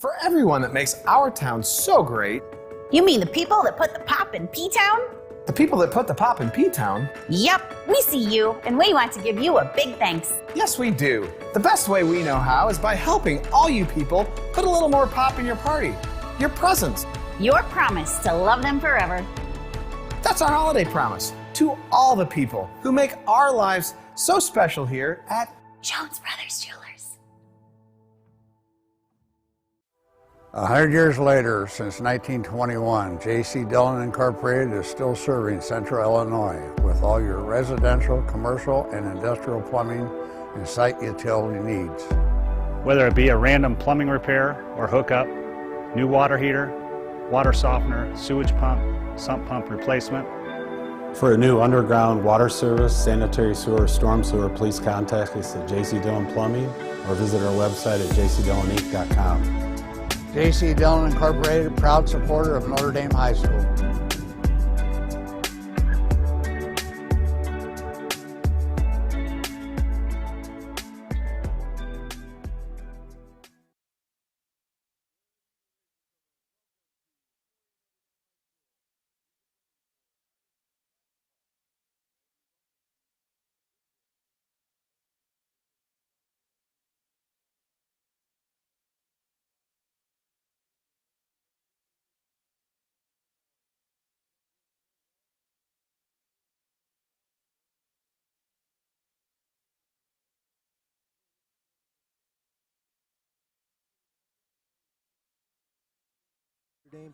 For everyone that makes our town so great. You mean the people that put the pop in P-Town? The people that put the pop in P-Town? Yep, we see you, and we want to give you a big thanks. Yes, we do. The best way we know how is by helping all you people put a little more pop in your party, your presents. Your promise to love them forever. That's our holiday promise to all the people who make our lives so special here at Jones Brothers Jewelers. 100 years later, since 1921, J.C. Dillon Incorporated is still serving Central Illinois with all your residential, commercial, and industrial plumbing and site utility needs. Whether it be a random plumbing repair or hookup, new water heater, water softener, sewage pump, sump pump replacement. For a new underground water service, sanitary sewer, storm sewer, please contact us at J.C. Dillon Plumbing or visit our website at jcdilloninc.com. J.C. Dillon Incorporated, proud supporter of Notre Dame High School.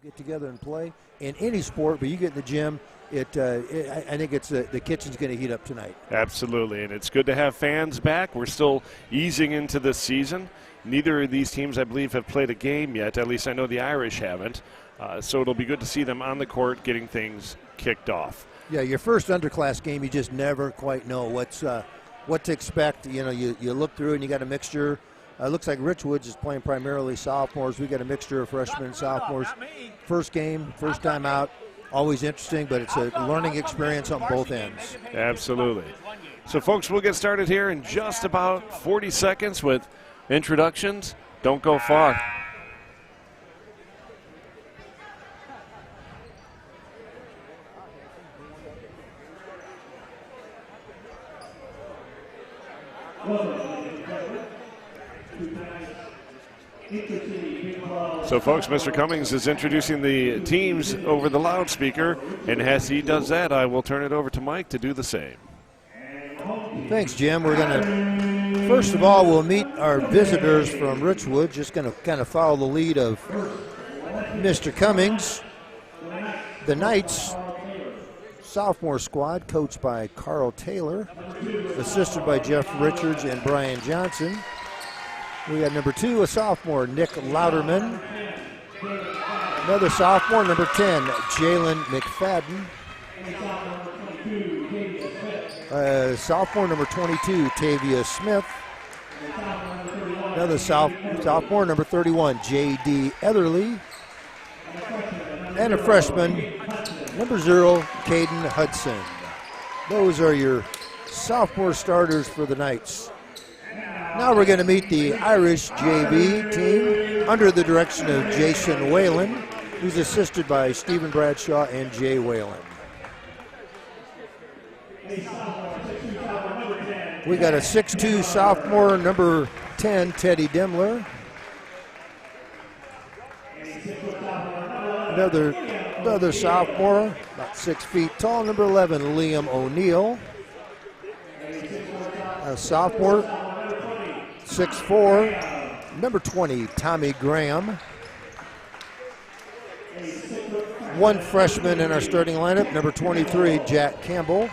Get together and play in any sport, but you get in the gym, I think it's the kitchen's going to heat up tonight. Absolutely, and it's good to have fans back. We're still easing into this season. Neither of these teams, I believe, have played a game yet. At least I know the Irish haven't. So it'll be good to see them on the court getting things kicked off. Yeah, your first underclass game, you just never quite know what to expect. You know, you look through and you got a mixture. Looks like Richwoods is playing primarily sophomores. We got a mixture of freshmen and sophomores. First game, first time out, always interesting, but it's a learning experience on both ends. Absolutely. So, folks, we'll get started here in just about 40 seconds with introductions. Don't go far. So, folks, Mr. Cummings is introducing the teams over the loudspeaker, and as he does that, I will turn it over to Mike to do the same. Thanks, Jim. We're going to, first of all, we'll meet our visitors from Richwood. Just going to kind of follow the lead of Mr. Cummings. The Knights sophomore squad, coached by Carl Taylor, assisted by Jeff Richards and Brian Johnson. We got number 2, a sophomore, Nick Louderman. Another sophomore, number 10, Jalen McFadden. Sophomore, number 22, Tavia Smith. Another sophomore, number 31, J.D. Etherly. And a freshman, number 0, Caden Hudson. Those are your sophomore starters for the Knights. Now we're going to meet the Irish JV team under the direction of Jason Whalen, who's assisted by Stephen Bradshaw and Jay Whalen. We got a 6'2 sophomore, number 10, Teddy Demler. Another sophomore, about 6 feet tall, number 11, Liam O'Neill. A sophomore, 6'4", number 20, Tommy Graham. One freshman in our starting lineup, number 23, Jack Campbell.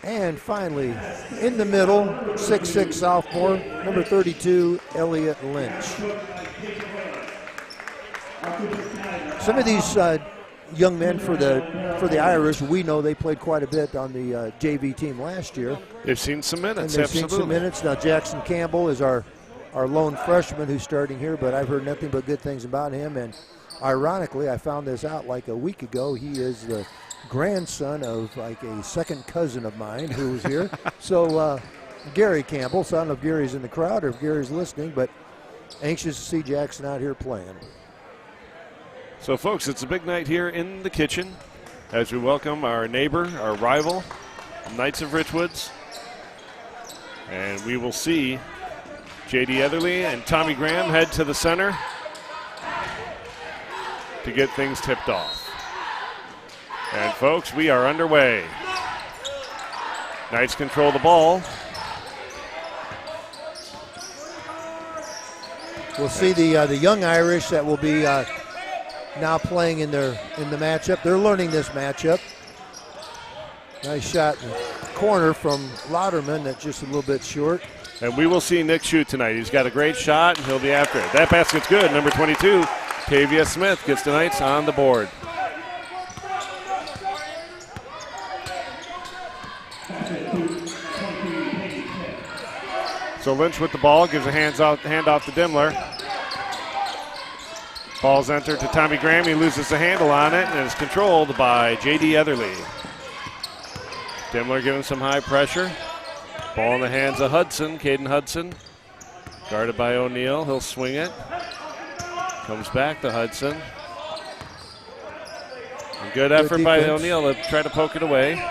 And finally, in the middle, 6'6" sophomore, number 32, Elliot Lynch. Some of these young men for the Irish, we know they played quite a bit on the JV team last year. They've seen some minutes, and they've absolutely. seen some minutes. Now Jackson Campbell is our lone freshman who's starting here, but I've heard nothing but good things about him. And ironically, I found this out like a week ago. He is the grandson of like a second cousin of mine who was here. So Gary Campbell, so I don't know if Gary's in the crowd or if Gary's listening, but anxious to see Jackson out here playing. So, folks, it's a big night here in the kitchen as we welcome our neighbor, our rival, Knights of Richwoods. And we will see J.D. Etherly and Tommy Graham head to the center to get things tipped off. And, folks, we are underway. Knights control the ball. We'll see the young Irish that will be now playing in the matchup. They're learning this matchup. Nice shot in the corner from Louderman. That's just a little bit short. And we will see Nick shoot tonight. He's got a great shot, and he'll be after it. That basket's good. Number 22, Tavia Smith gets the Knights on the board. So Lynch with the ball, gives a handoff to Dimmler. Ball's entered to Tommy Graham. He loses the handle on it, and is controlled by J.D. Etherly. Dimmler giving some high pressure. Ball in the hands of Hudson, Caden Hudson. Guarded by O'Neal. He'll swing it. Comes back to Hudson. And good effort by O'Neal to try to poke it away.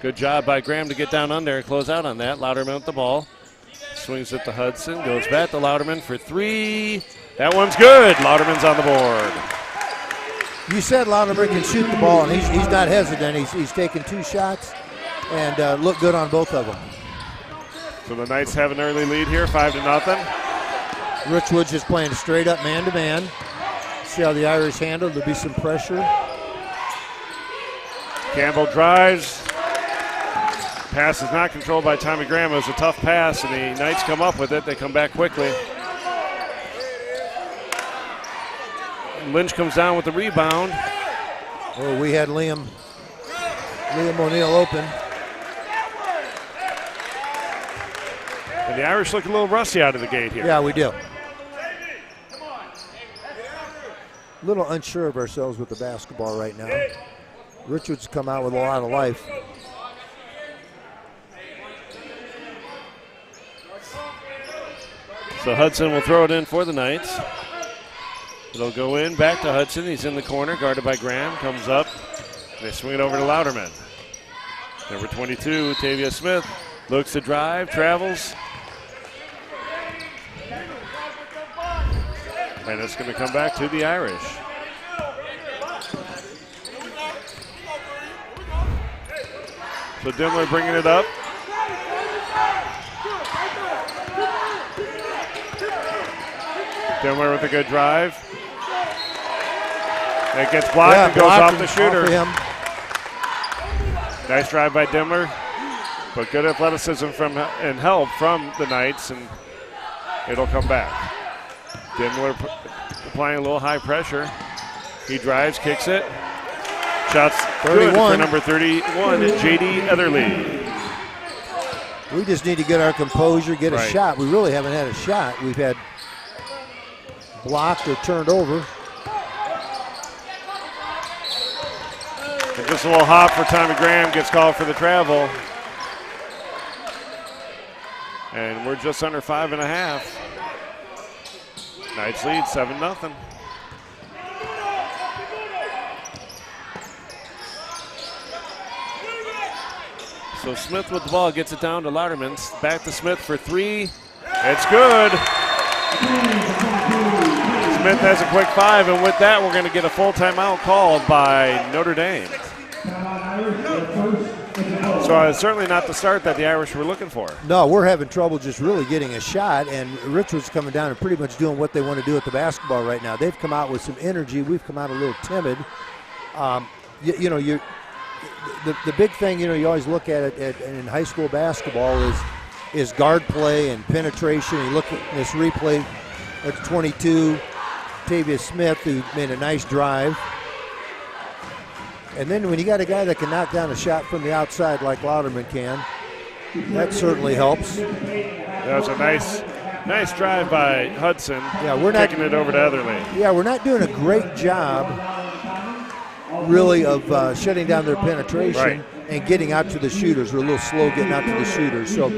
Good job by Graham to get down under and close out on that. Louderman with the ball. Swings it to Hudson. Goes back to Louderman for three. That one's good. Louderman's on the board. You said Louderman can shoot the ball, and he's not hesitant. He's taken 2 shots and looked good on both of them. So the Knights have an early lead here, 5-0. Richwoods just playing straight up man-to-man. See how the Irish handle. There'll be some pressure. Campbell drives. Pass is not controlled by Tommy Graham. It was a tough pass, and the Knights come up with it. They come back quickly. Lynch comes down with the rebound. Oh, we had Liam O'Neal open. And the Irish look a little rusty out of the gate here. Yeah, we do. A little unsure of ourselves with the basketball right now. Richards come out with a lot of life. So Hudson will throw it in for the Knights. It'll go in, back to Hudson. He's in the corner, guarded by Graham. Comes up. They swing it over to Louderman. Number 22, Tavia Smith, looks to drive, travels. And it's going to come back to the Irish. So Dimmler bringing it up. Dimmler with a good drive. It gets blocked and goes off the shooter. Nice drive by Dimmler, but good athleticism and help from the Knights, and it'll come back. Dimmler applying a little high pressure. He drives, kicks it. Shots 31 good for number 31, J.D. Etherly. We just need to get our composure, get a shot. We really haven't had a shot. We've had blocked or turned over. And just a little hop for Tommy Graham, gets called for the travel. And we're just under 5.5. Knights lead 7-0. So Smith with the ball gets it down to Louderman. Back to Smith for three. It's good. Smith has a quick 5, and with that, we're going to get a full timeout called by Notre Dame. So it's certainly not the start that the Irish were looking for. No, we're having trouble just really getting a shot, and Richwoods coming down and pretty much doing what they want to do with the basketball right now. They've come out with some energy. We've come out a little timid. The big thing, you always look at it in high school basketball is guard play and penetration. You look at this replay at 22, Tavia Smith, who made a nice drive. And then when you got a guy that can knock down a shot from the outside like Louderman can, that certainly helps. That was a nice drive by Hudson. Yeah, we're not kicking it over to Etherly. Yeah, we're not doing a great job, really, of shutting down their penetration and getting out to the shooters. We're a little slow getting out to the shooters. So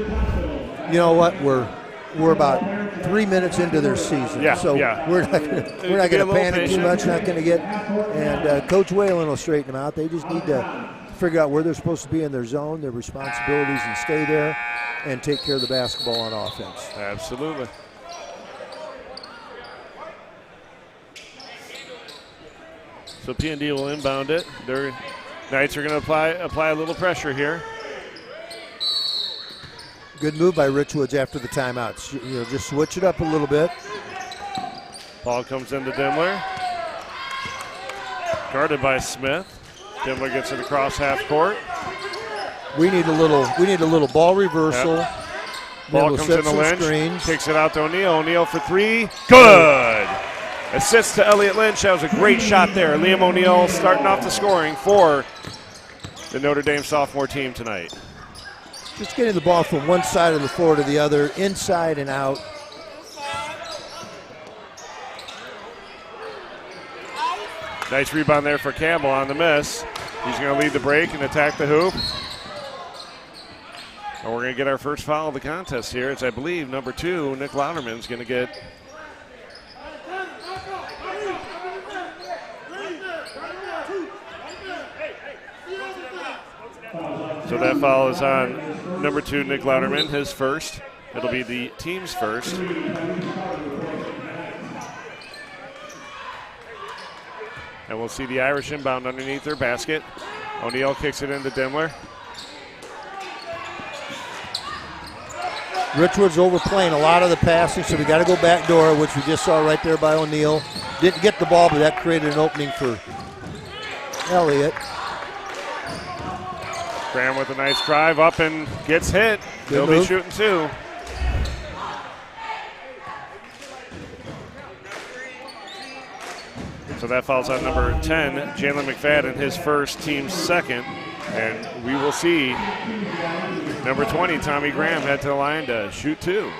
you know what? We're about 3 minutes into their season, so we're not going to panic too much. Not going to get. And Coach Whalen will straighten them out. They just need to figure out where they're supposed to be in their zone, their responsibilities, and stay there and take care of the basketball on offense. Absolutely. So PND will inbound it. Their Knights are going to apply a little pressure here. Good move by Richwoods after the timeouts. Just switch it up a little bit. Ball comes into Dimler. Guarded by Smith. Dimler gets it across half court. We need a little ball reversal. Yep. Ball comes into Lynch. Screens. Kicks it out to O'Neal. O'Neal for three. Good. Assist to Elliott Lynch. That was a great shot there. Liam O'Neal starting off the scoring for the Notre Dame sophomore team tonight. Just getting the ball from one side of the floor to the other, inside and out. Nice rebound there for Campbell on the miss. He's going to lead the break and attack the hoop. And we're going to get our first foul of the contest here. It's, I believe, number 2, Nick Louderman's going to get. So that foul is on number 2, Nick Louderman, his first. It'll be the team's first. And we'll see the Irish inbound underneath their basket. O'Neal kicks it into Dimler. Richwoods overplaying a lot of the passing, so we got to go back door, which we just saw right there by O'Neal. Didn't get the ball, but that created an opening for Elliott. Graham with a nice drive up and gets hit. He'll be shooting 2. So that falls on number 10, Jalen McFadden, his first, team's second. And we will see number 20, Tommy Graham, head to the line to shoot 2.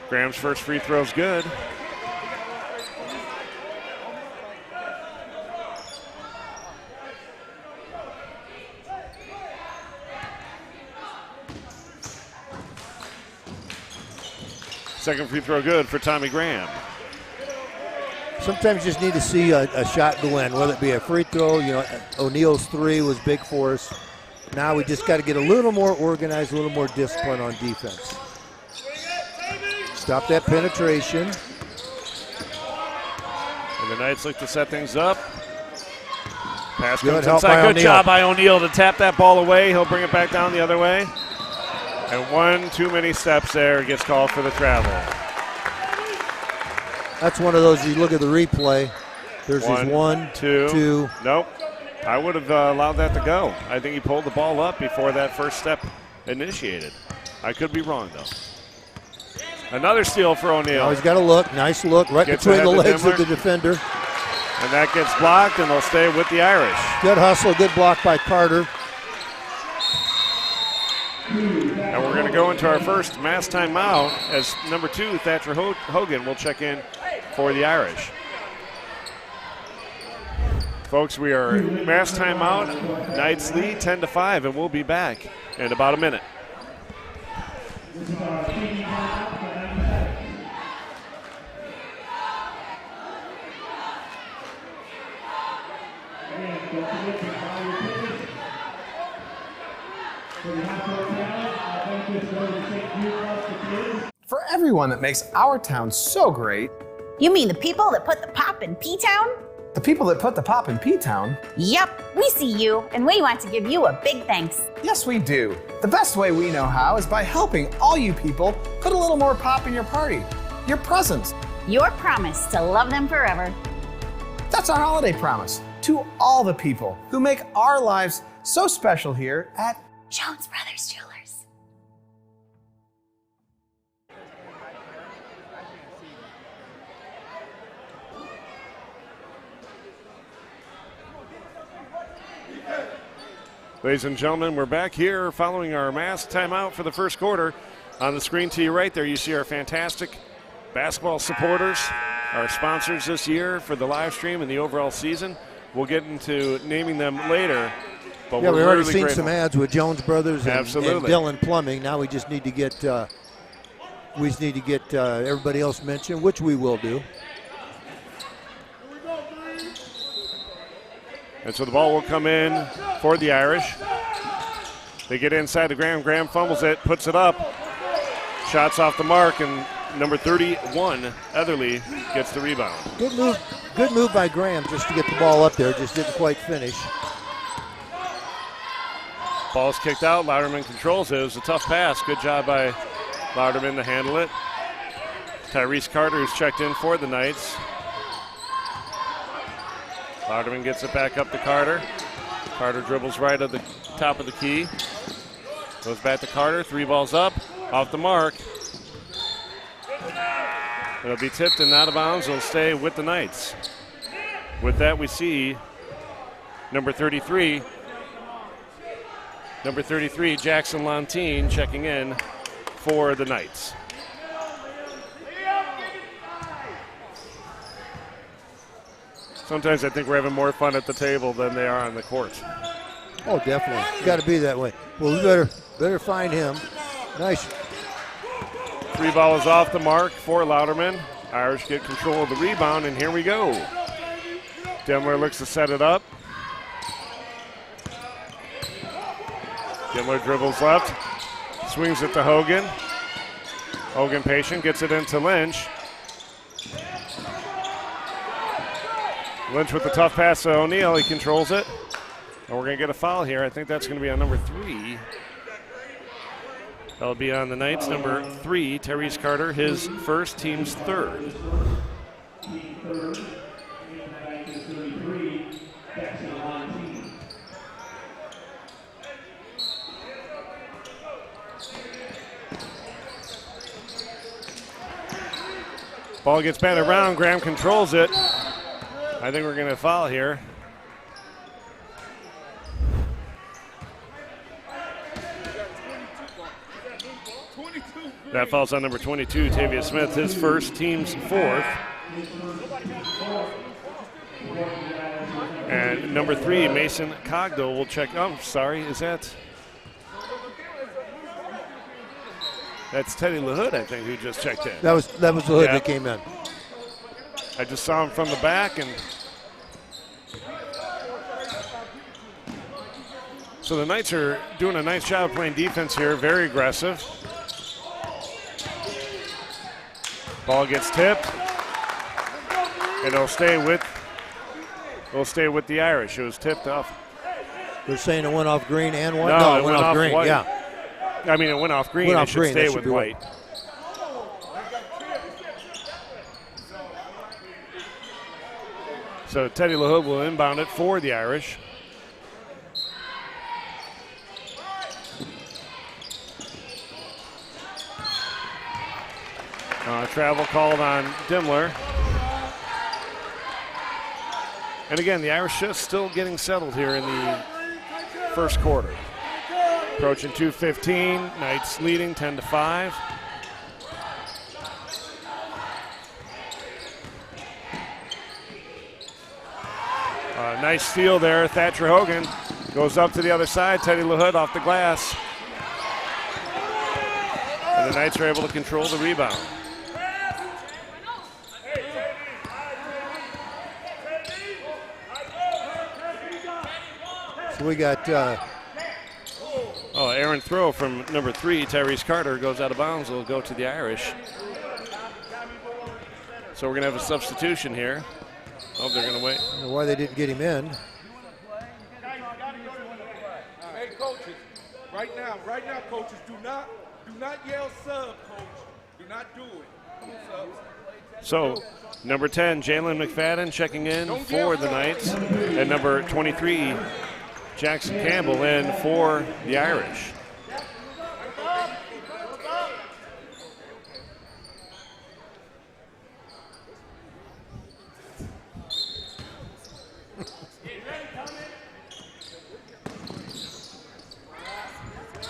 Graham's first free throw is good. Second free throw good for Tommy Graham. Sometimes you just need to see a shot go in, whether it be a free throw. O'Neal's 3 was big for us. Now we just got to get a little more organized, a little more discipline on defense. Stop that penetration. And the Knights look to set things up. Pass Good comes help by inside. Good O'Neal. job by O'Neal to tap that ball away. He'll bring it back down the other way. And one too many steps there. Gets called for the travel. That's one of those, you look at the replay, there's these 1, 2. Nope. I would have allowed that to go. I think he pulled the ball up before that first step initiated. I could be wrong, though. Another steal for O'Neal. Now he's got a look, nice look, right between the legs of the defender. And that gets blocked, and they'll stay with the Irish. Good hustle, good block by Carter. And we're going to go into our first mass timeout as number 2, Thatcher Hogan, will check in for the Irish. Folks, we are mass timeout. Knights lead 10-5, and we'll be back in about a minute. For everyone that makes our town so great, You mean the people that put the pop in P-Town? the people that put the pop in P-Town, Yep, we see you, and we want to give you a big thanks. yes we do. The best way we know how is by helping all you people put a little more pop in your party, your presents. Your promise to love them forever. That's our holiday promise to all the people who make our lives so special here at Jones Brothers Jewelers. Ladies and gentlemen, we're back here following our mass timeout for the first quarter. On the screen to your right there, you see our fantastic basketball supporters, our sponsors this year for the live stream and the overall season. We'll get into naming them later. But Yeah, we're we've already really seen grateful. some ads with Jones Brothers and Absolutely. Dillon Plumbing. Now we just need to get everybody else mentioned, which we will do. And so the ball will come in for the Irish. They get inside to Graham. Graham fumbles it, puts it up. Shots off the mark, and number 31, Etherly, gets the rebound. Good move by Graham just to get the ball up there. Just didn't quite finish. Ball's kicked out. Louderman controls it. It was a tough pass. Good job by Louderman to handle it. Tyrese Carter, who's checked in for the Knights. Louderman gets it back up to Carter. Carter dribbles right at the top of the key. Goes back to Carter. 3 balls up. Off the mark. It'll be tipped and out of bounds. It'll stay with the Knights. With that, we see number 33, Jackson Lontine, checking in for the Knights. Sometimes I think we're having more fun at the table than they are on the court. Oh, definitely. Got to be that way. Well, we better find him. Nice. 3 ball is off the mark for Louderman. Irish get control of the rebound, and here we go. Demler looks to set it up. Demler dribbles left, swings it to Hogan. Hogan patient, gets it into Lynch. Lynch with the tough pass to O'Neal. He controls it. And we're going to get a foul here. I think that's going to be on number 3. That'll be on the Knights, number 3, Tyrese Carter, his first, team's 3rd. Ball gets batted around. Graham controls it. I think we're going to foul here. That falls on number 22, Tavia Smith, his first, team's 4th. And number 3, Mason Cogdell will check. Oh, sorry, is that? That's Teddy LaHood, I think, who just checked in. That was LaHood that came in. I just saw him from the back, and so the Knights are doing a nice job playing defense here, very aggressive. Ball gets tipped, and it'll stay with the Irish. It was tipped off. They're saying it went off green and white? No, it went off green, white. yeah. I mean, it went off green. It should stay with white. So Teddy LaHood will inbound it for the Irish. Travel called on Dimler. And again, the Irish just still getting settled here in the first quarter. Approaching 2:15, Knights leading 10-5. Nice steal there. Thatcher Hogan goes up to the other side. Teddy LaHood off the glass. And the Knights are able to control the rebound. So we got Aaron throw from number 3, Tyrese Carter, goes out of bounds. Will go to the Irish. So we're going to have a substitution here. Oh, they're going to wait. I don't know why they didn't get him in. Hey, coaches, right now, coaches, do not yell sub, coach. Do not do it. Come on, subs. So, number 10, Jalen McFadden checking in for the Knights. And number 23, Jackson Campbell in for the Irish.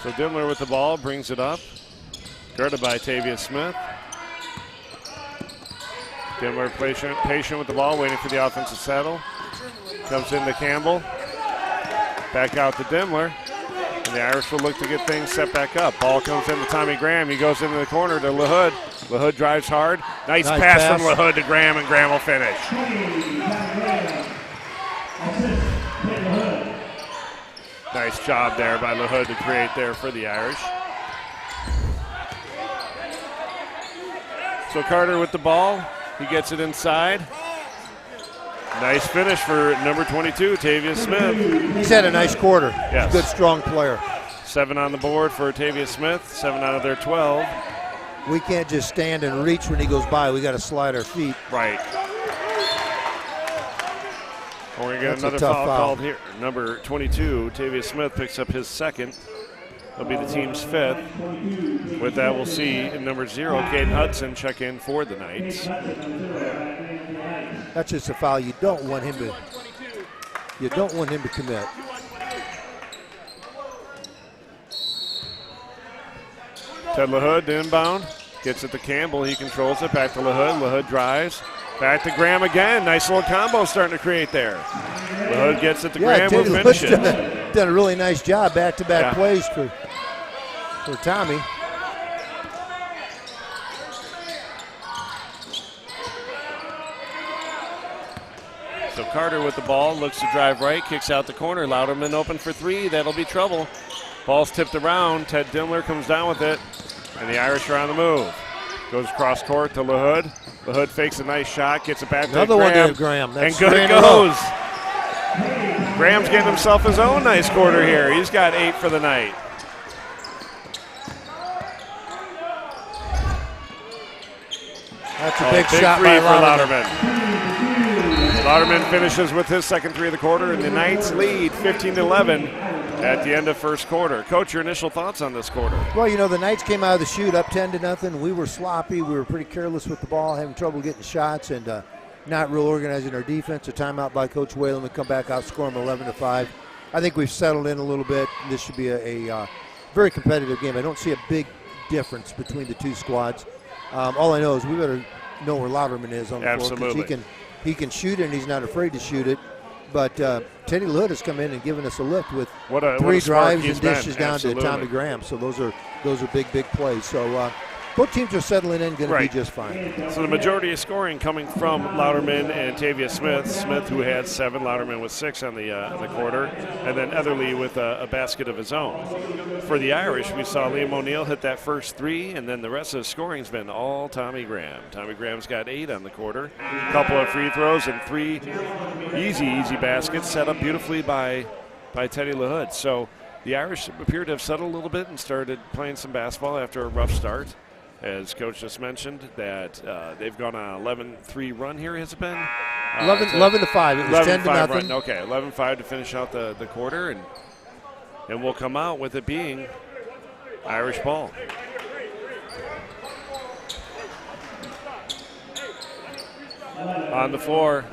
So Dimler with the ball, brings it up. Guarded by Tavia Smith. Dimler patient with the ball, waiting for the offensive settle. Comes into Campbell. Back out to Dimler. And the Irish will look to get things set back up. Ball comes into Tommy Graham. He goes into the corner to LaHood. LaHood drives hard. Nice pass from LaHood to Graham, and Graham will finish. Nice job there by LaHood to create there for the Irish. So Carter with the ball. He gets it inside. Nice finish for number 22, Tavius Smith. He's had a nice quarter. Yes. Good, strong player. 7 on the board for Tavius Smith, 7 out of their 12. We can't just stand and reach when he goes by. We got to slide our feet. Right. We're going to get another foul called here. Number 22, Tavius Smith, picks up his second. He'll be the team's 5th. With that, we'll see number 0, Caden Hudson, check in for the Knights. That's just a foul you don't want him to. You don't want him to commit. Ted LaHood to inbound. Gets it to Campbell. He controls it. Back to LaHood. LaHood drives. Back to Graham again. Nice little combo starting to create there. LaHood gets it to Graham. Who finishes. Done a really nice job. Back-to-back plays for Tommy. So Carter with the ball, looks to drive right, kicks out the corner. Louderman open for 3. That'll be trouble. Ball's tipped around. Ted Dimler comes down with it, and the Irish are on the move. Goes cross court to LaHood. LaHood fakes a nice shot, gets it back to Graham. Another one to Graham. And good it goes. Graham's getting himself his own nice quarter here. He's got 8 for the night. That's a big shot by Louderman. Louderman finishes with his second 3 of the quarter, and the Knights lead 15-11 at the end of first quarter. Coach, your initial thoughts on this quarter? Well, you know, the Knights came out of the chute up 10-0. We were sloppy. We were pretty careless with the ball, having trouble getting shots, and not real organizing our defense. A timeout by Coach Whalen. We come back out, score them 11-5. I think we've settled in a little bit. This should be a very competitive game. I don't see a big difference between the two squads. All I know is we better know where Louderman is on the floor, because he can shoot it, and he's not afraid to shoot it. But Teddy LaHood has come in and given us a lift with 3 drives and dishes down to Tommy Graham. So those are big plays. So both teams are settling in, going to be just fine. So the majority of scoring coming from Louderman and Tavius Smith. Smith, who had 7, Louderman with 6 on the quarter, and then Etherly with a basket of his own. For the Irish, we saw Liam O'Neill hit that first 3, and then the rest of the scoring's been all Tommy Graham. Tommy Graham's got 8 on the quarter, a couple of free throws, and 3 easy baskets set up beautifully by Teddy LaHood. So the Irish appear to have settled a little bit and started playing some basketball after a rough start. As Coach just mentioned, that they've gone on an 11-3 run here, has it been? 11-5. It was 10-0. Okay, 11-5 to finish out the quarter, and we'll come out with it being Irish ball. On the floor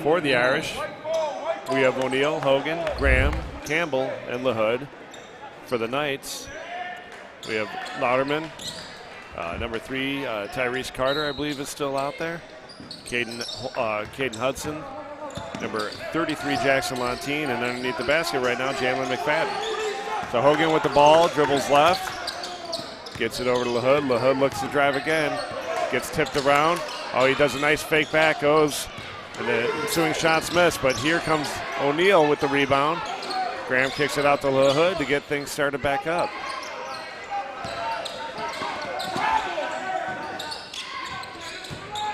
for the Irish, we have O'Neill, Hogan, Graham, Campbell, and LaHood. For the Knights, we have Louderman. Number 3, Tyrese Carter, I believe, is still out there. Caden Hudson. Number 33, Jackson Lontine. And underneath the basket right now, Jalen McFadden. So Hogan with the ball, dribbles left. Gets it over to LaHood. LaHood looks to drive again. Gets tipped around. Oh, he does a nice fake back. Goes. And the ensuing shots miss. But here comes O'Neill with the rebound. Graham kicks it out to LaHood to get things started back up.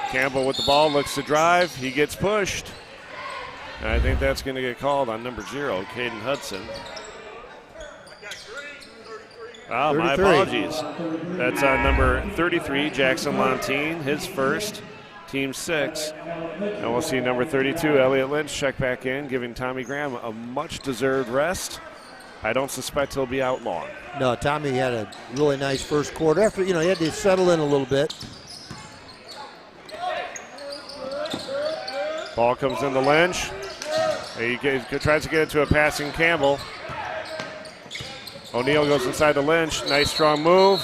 Campbell with the ball, looks to drive. He gets pushed. And I think that's going to get called on number 0, Caden Hudson. Oh, my apologies. That's on number 33, Jackson Lontine, his first, team 6. And we'll see number 32, Elliot Lynch, check back in, giving Tommy Graham a much-deserved rest. I don't suspect he'll be out long. No, Tommy had a really nice first quarter. After, he had to settle in a little bit. Ball comes into Lynch. He tries to get it to a passing Campbell. O'Neill goes inside to Lynch. Nice strong move.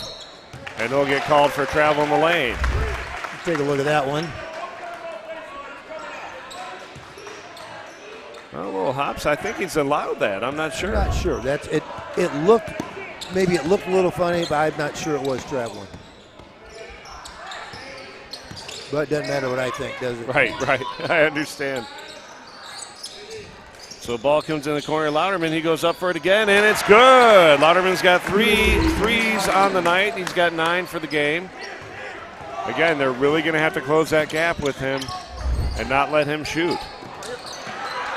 And he'll get called for travel in the lane. Take a look at that one. Well, a little hops. I think he's allowed that. I'm not sure. I'm not sure. That's it. It looked, maybe it looked a little funny, but I'm not sure it was traveling. But it doesn't matter what I think, does it? Right. I understand. So ball comes in the corner. Louderman, he goes up for it again, and it's good. Louderman's got 3 threes on the night. He's got 9 for the game. Again, they're really going to have to close that gap with him and not let him shoot.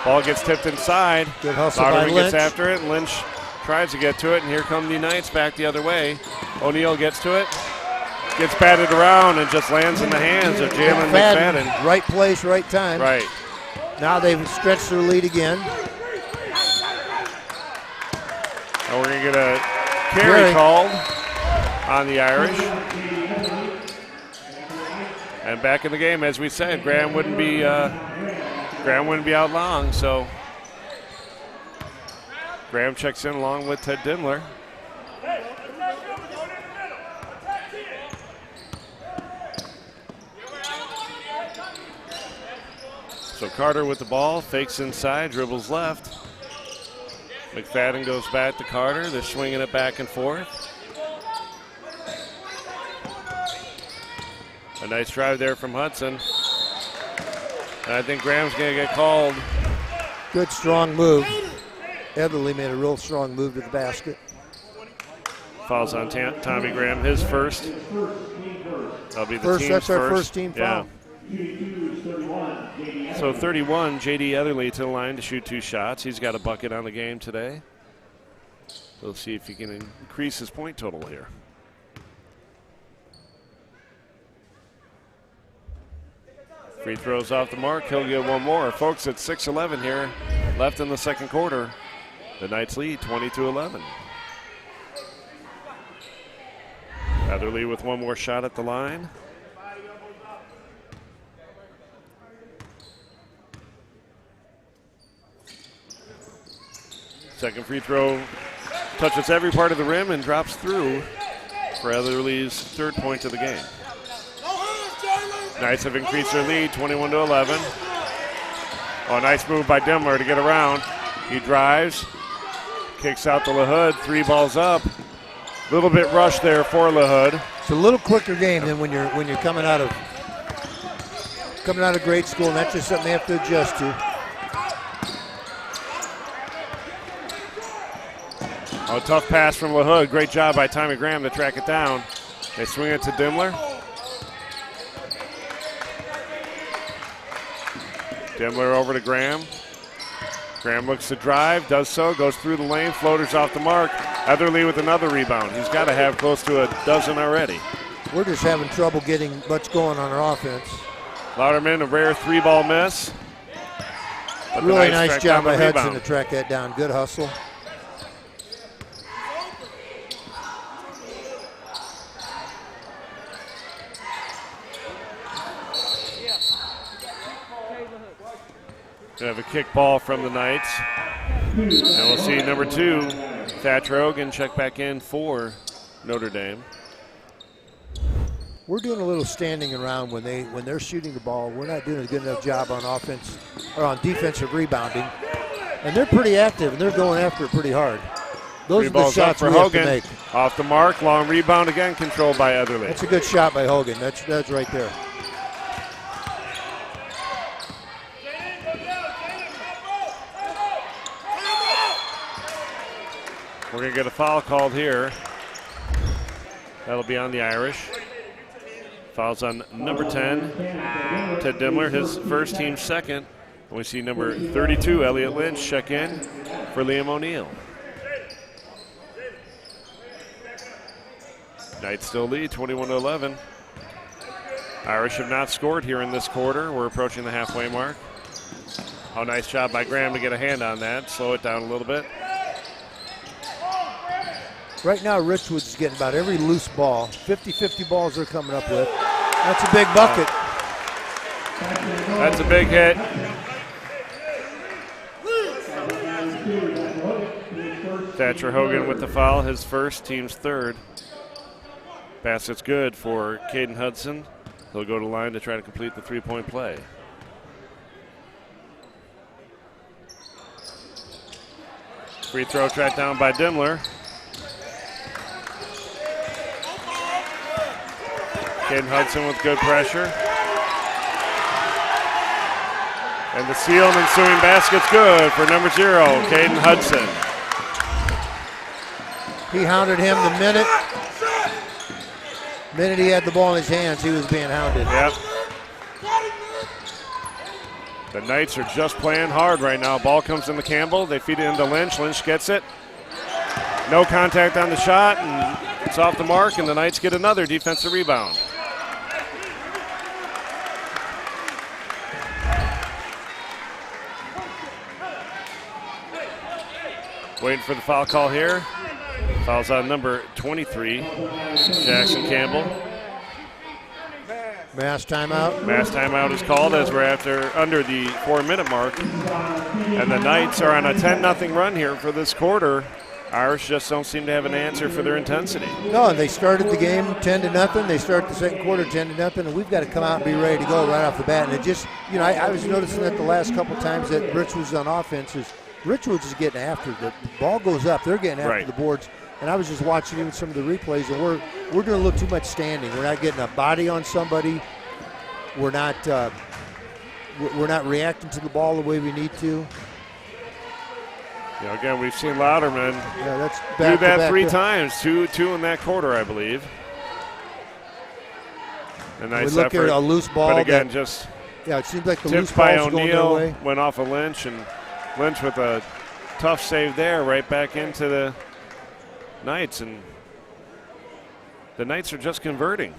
Ball gets tipped inside. Good hustle by Louderman Lynch. gets after it, and Lynch tries to get to it, and here come the Knights back the other way. O'Neal gets to it, gets batted around, and just lands in the hands of Jalen McFadden. Right place, right time. Right. Now they've stretched their lead again. And we're going to get a carry called on the Irish. And back in the game, as we said, Graham wouldn't be out long, so Graham checks in along with Ted Dimler. So Carter with the ball, fakes inside, dribbles left. McFadden goes back to Carter. They're swinging it back and forth. A nice drive there from Hudson. And I think Graham's going to get called. Good strong move. Everly made a real strong move to the basket. Fouls on Tommy Graham, his first. That'll be the First, team's that's our first first team foul. So 31, J.D. Etherly to the line to shoot 2 shots. He's got a bucket on the game today. We'll see if he can increase his point total here. Free throws off the mark. He'll get one more. Folks, it's 6:11 here left in the second quarter. The Knights lead 20-11. Etherly with one more shot at the line. Second free throw touches every part of the rim and drops through for Etherly's 3rd point of the game. Knights have increased their lead 21-11. Oh, nice move by Dimler to get around. He drives, kicks out to LaHood, 3 balls up. A little bit rushed there for LaHood. It's a little quicker game than when you're coming out of grade school, and that's just something they have to adjust to. Oh, tough pass from LaHood. Great job by Tommy Graham to track it down. They swing it to Dimler. Dimler over to Graham. Graham looks to drive, does so, goes through the lane, floaters off the mark. Etherly with another rebound. He's got to have close to a dozen already. We're just having trouble getting much going on our offense. Louderman, a rare 3-ball miss. But really nice job by Hudson to track that down. Good hustle. We have a kick ball from the Knights. And we'll see number 2, Thatcher Hogan, check back in for Notre Dame. We're doing a little standing around when they're shooting the ball. We're not doing a good enough job on offense or on defensive rebounding. And they're pretty active and they're going after it pretty hard. Those are the shots we have to make. Off the mark, long rebound again, controlled by Etherly. That's a good shot by Hogan. That's right there. We're going to get a foul called here. That'll be on the Irish. Fouls on number 10, Ted Dimler, his first, team second. And we see number 32, Elliot Lynch, check in for Liam O'Neal. Knights still lead 21-11. Irish have not scored here in this quarter. We're approaching the halfway mark. Oh, nice job by Graham to get a hand on that. Slow it down a little bit. Right now, Richwoods is getting about every loose ball. 50-50 balls they're coming up with. That's a big bucket. That's a big hit. Thatcher Hogan with the foul, his first, team's 3rd. Basket's good for Caden Hudson. He'll go to line to try to complete the 3-point play. Free throw tracked down by Dimmler. Caden Hudson with good pressure. And the steal and ensuing basket's good for number 0, Caden Hudson. He hounded him the minute he had the ball in his hands, he was being hounded. Yep. The Knights are just playing hard right now. Ball comes into Campbell. They feed it into Lynch. Lynch gets it. No contact on the shot, and it's off the mark, and the Knights get another defensive rebound. Waiting for the foul call here. Foul's on number 23, Jackson Campbell. Mass timeout. Mass timeout is called as we're under the 4-minute mark. And the Knights are on a 10-0 run here for this quarter. Irish just don't seem to have an answer for their intensity. No, and they started the game 10-0. They start the second quarter 10-0, and we've got to come out and be ready to go right off the bat. And it just, I was noticing that the last couple times that Richwoods on offense Richwoods is getting after it. The ball goes up. They're getting after the boards. And I was just watching even some of the replays, and we're doing a little too much standing. We're not getting a body on somebody. We're not reacting to the ball the way we need to. Again, we've seen Louderman do that 3 times, two in that quarter, I believe. A nice we look effort. at a loose ball. But again, it seems like the loose tipped by ball's going their way. O'Neal, went off of Lynch, and Lynch with a tough save there, right back into the Knights. And the Knights are just converting,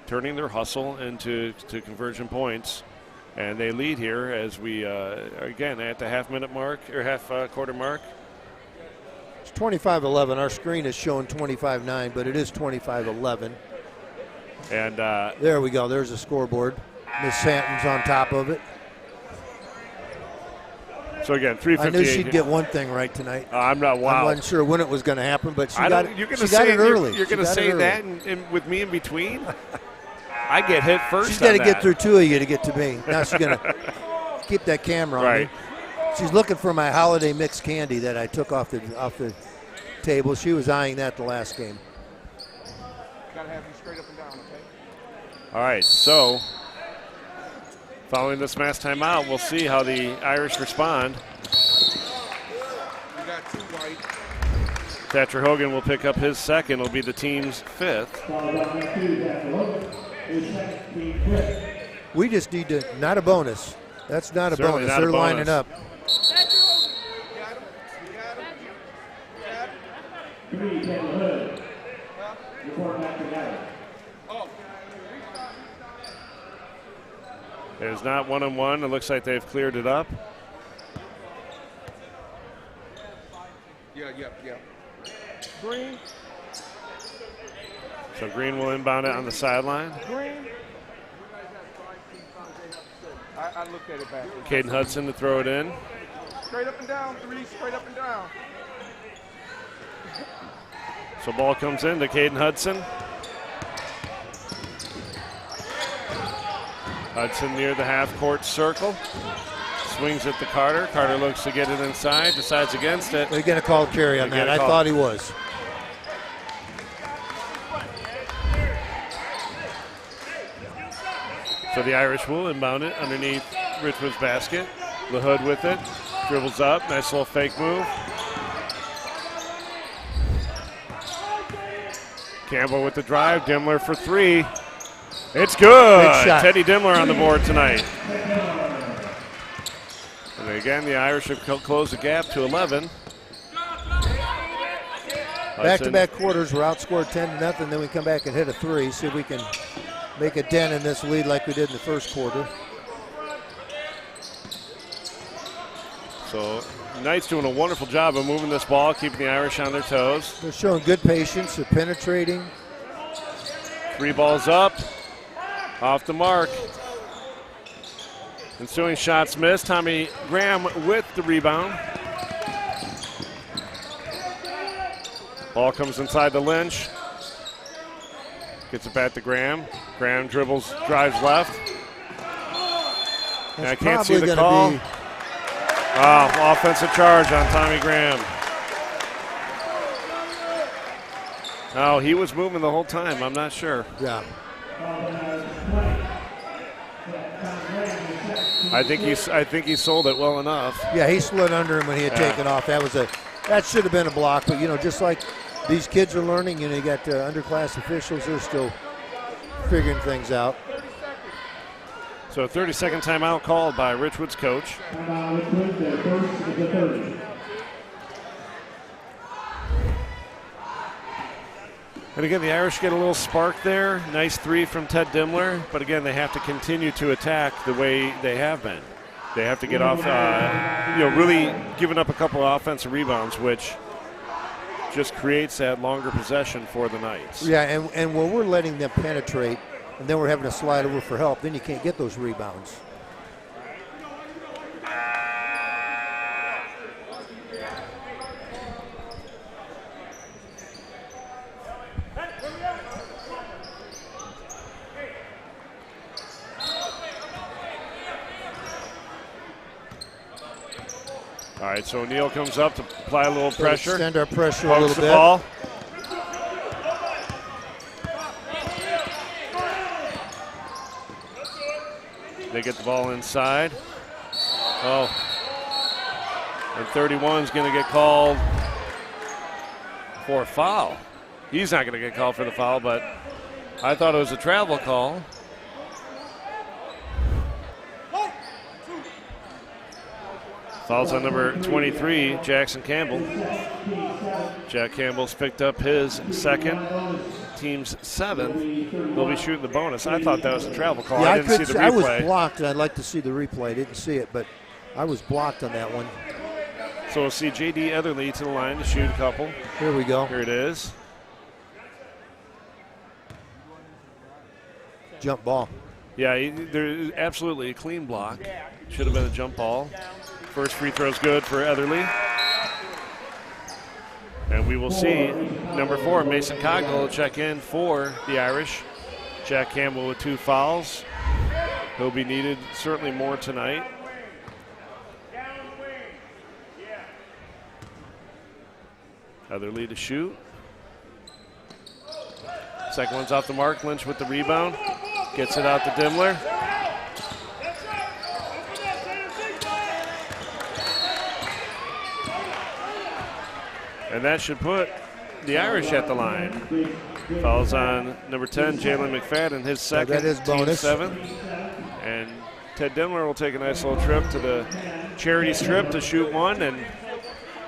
turning their hustle into conversion points. And they lead here as we, again, at the half-minute mark, or half-quarter mark. It's 25-11. Our screen is showing 25-9, but it is 25-11. And there we go. There's the scoreboard. Miss Santon's on top of it. So again, 3:58. I knew she'd get one thing right tonight. I'm not. Wow. I wasn't sure when it was going to happen, but she got it early. You're going to say that with me in between? I get hit first. She's got to get through 2 of you to get to me. Now she's going to keep that camera on me. She's looking for my holiday mix candy that I took off the table. She was eyeing that the last game. Got to have you straight up and down, okay? All right, so following this mass timeout, we'll see how the Irish respond. You got 2 white. Thatcher Hogan will pick up his second. It'll be the team's 5th. We just need to, not a bonus. That's not a bonus. They're lining up. There's not 1-on-1. It looks like they've cleared it up. Yeah. Green. So Green will inbound it on the sideline. Green. I looked at it back. Caden Hudson to throw it in. Straight up and down, 3, straight up and down. So ball comes in to Caden Hudson. Hudson near the half-court circle. Swings it to Carter. Carter looks to get it inside, decides against it. They're going to call carry on that. I thought he was. So the Irish will inbound it underneath Richwood's basket. LaHood with it. Dribbles up. Nice little fake move. Campbell with the drive. Dimmler for 3. It's good. Teddy Dimmler on the board tonight. And again, the Irish have closed the gap to 11. Back-to-back quarters, we're outscored 10-0. Then we come back and hit a 3. See if we can make a dent in this lead like we did in the first quarter. So Knights doing a wonderful job of moving this ball, keeping the Irish on their toes. They're showing good patience. They're penetrating. 3 balls up. Off the mark. Ensuing shots missed. Tommy Graham with the rebound. Ball comes inside to Lynch. Gets it back to Graham. Graham dribbles, drives left. And I can't see the call. Wow, offensive charge on Tommy Graham. Oh, he was moving the whole time. I'm not sure. Yeah. I think he sold it well enough. Yeah, he slid under him when he had taken off. That should have been a block, but just like these kids are learning, you got underclass officials, they're still figuring things out. So 30-second timeout called by Richwoods coach. And again, the Irish get a little spark there. Nice three from Ted Dimmler. But again, they have to continue to attack the way they have been. They have to get off, really giving up a couple of offensive rebounds, which just creates that longer possession for the Knights. Yeah, and when we're letting them penetrate and then we're having to slide over for help, then you can't get those rebounds. All right, so O'Neal comes up to apply a little pressure. Extend our pressure Pokes a little the bit. Ball. They get the ball inside. Oh. And 31 is going to get called for a foul. He's not going to get called for the foul, but I thought it was a travel call. Fouls on number 23, Jackson Campbell. Jack Campbell's picked up his second, team's 7th. They'll be shooting the bonus. I thought that was a travel call. Yeah, I didn't see the replay. I was blocked. I'd like to see the replay. I didn't see it, but I was blocked on that one. So we'll see J.D. Etherly to the line to shoot a couple. Here we go. Here it is. Jump ball. Yeah, there's absolutely a clean block. Should have been a jump ball. First free throw's good for Etherly. And we will see number 4, Mason Cogdell, check in for the Irish. Jack Campbell with 2 fouls. He'll be needed certainly more tonight. Etherly to shoot. Second one's off the mark. Lynch with the rebound. Gets it out to Dimmler. And that should put the Irish at the line. Fouls on number 10, Jalen McFadden, his second, that is bonus. team 7th. And Ted Dimmler will take a nice little trip to the charity strip to shoot one and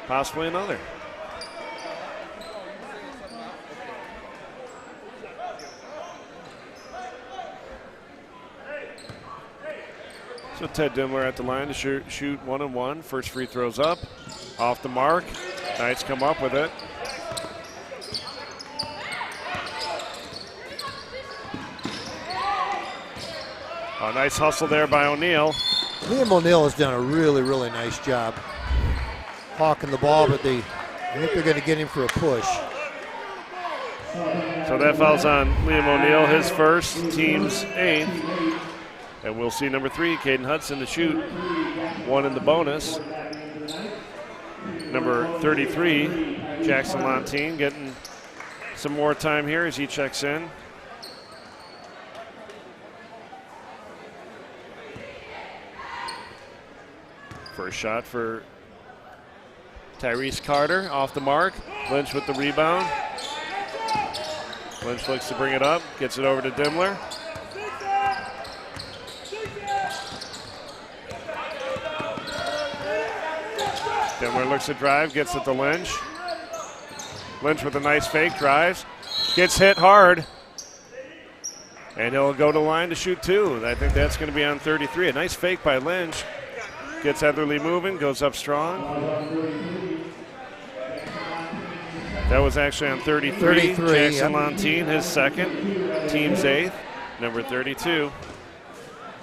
possibly another. So Ted Dimmler at the line to shoot 1 and 1. First free throw's up, off the mark. Knights come up with it. A nice hustle there by O'Neal. Liam O'Neal has done a really, really nice job hawking the ball, but I think they're going to get him for a push. So that fouls on Liam O'Neal, his first, team's 8th. And we'll see number 3, Caden Hudson, to shoot 1 in the bonus. Number 33, Jackson Lontine, getting some more time here as he checks in. First shot for Tyrese Carter, off the mark. Lynch with the rebound. Lynch looks to bring it up, gets it over to Dimmler. Dimmler looks to drive, gets it to Lynch. Lynch with a nice fake, drives, gets hit hard. And he'll go to the line to shoot 2. I think that's going to be on 33. A nice fake by Lynch. Gets Etherly moving, goes up strong. That was actually on 33. Jackson Lontine, his second, team's 8th. Number 32.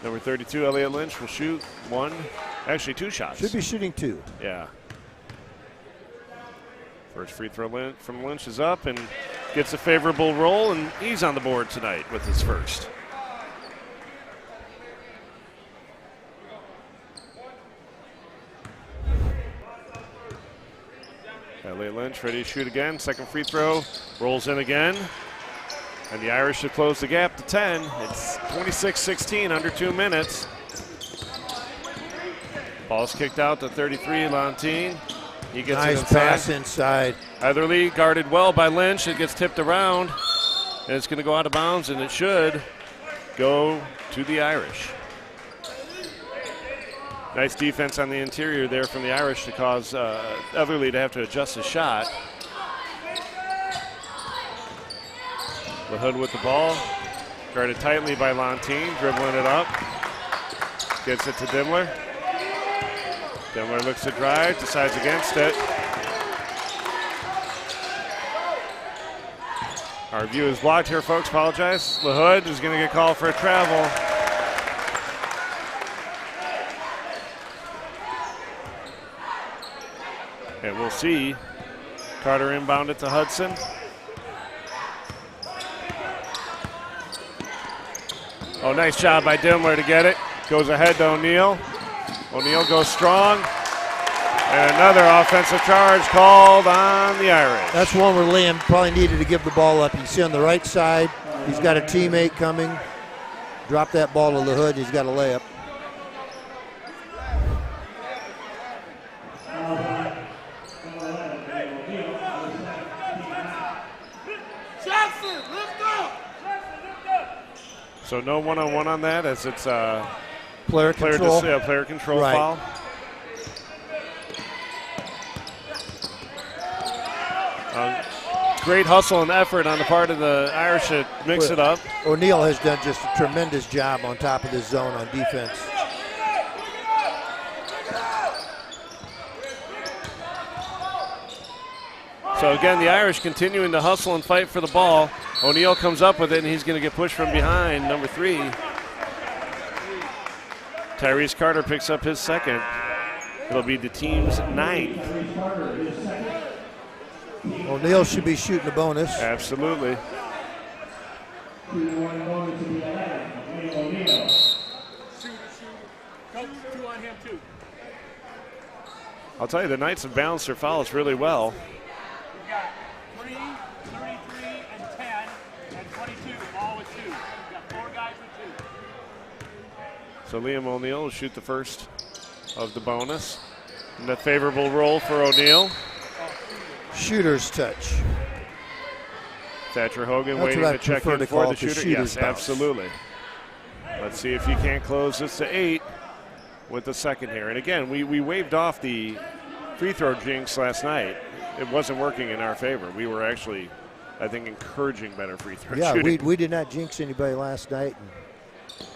Number 32, Elliot Lynch, will shoot 1, actually 2 shots. Should be shooting 2. Yeah. First free throw from Lynch is up and gets a favorable roll, and he's on the board tonight with his first. Ellie Lynch ready to shoot again. Second free throw. Rolls in again. And the Irish should close the gap to 10. It's 26-16, under 2 minutes. Ball's kicked out to 33, Lantin. He gets nice it inside. pass inside. Heatherly guarded well by Lynch. It gets tipped around. And it's going to go out of bounds, and it should go to the Irish. Nice defense on the interior there from the Irish to cause Heatherly to have to adjust his shot. The Hood with the ball, guarded tightly by Lantin, dribbling it up. Gets it to Dimmler. Dimmler looks to drive, decides against it. Our view is blocked here, folks. Apologize. The Hood is going to get called for a travel. And we'll see. Carter inbound it to Hudson. Oh, nice job by Dimmler to get it. Goes ahead to O'Neal. O'Neal goes strong. And another offensive charge called on the Irish. That's one where Liam probably needed to give the ball up. You see on the right side, he's got a teammate coming. Drop that ball to the Hood, he's got a layup. So no one-on-one on that, as it's player control. Player control right. Foul. Great hustle and effort on the part of the Irish to mix it up. O'Neal has done just a tremendous job on top of this zone on defense. So again, the Irish continuing to hustle and fight for the ball. O'Neal comes up with it, and he's going to get pushed from behind, number 3. Tyrese Carter picks up his second. It'll be the team's 9th. O'Neal should be shooting a bonus. Absolutely. I'll tell you, the Knights have balanced their fouls really well. We got 3, 33, and 10, and 22, all with 2. We got 4 guys with 2. So Liam O'Neal will shoot the first of the bonus. And a favorable roll for O'Neal. Shooter's touch. Thatcher Hogan That's waiting what I to check prefer in to for call the it, shooter. shooter's Yes, bounce. absolutely. Let's see if you can't close this to 8 with the second here. And again, we waved off the free throw jinx last night. It wasn't working in our favor. We were actually, I think, encouraging better free throw shooting. Yeah, we did not jinx anybody last night. And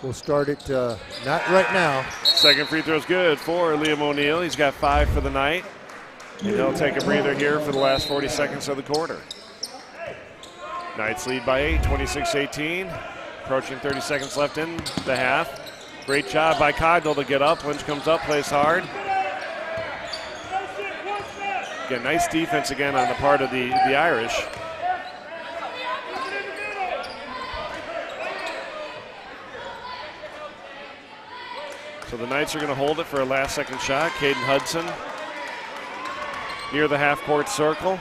we'll start it not right now. Second free throw's good for Liam O'Neal. He's got 5 for the night. And he'll take a breather here for the last 40 seconds of the quarter. Knights lead by 8, 26-18. Approaching 30 seconds left in the half. Great job by Cogdell to get up. Lynch comes up, plays hard. Again, nice defense again on the part of the Irish. So the Knights are going to hold it for a last second shot. Caden Hudson near the half-court circle.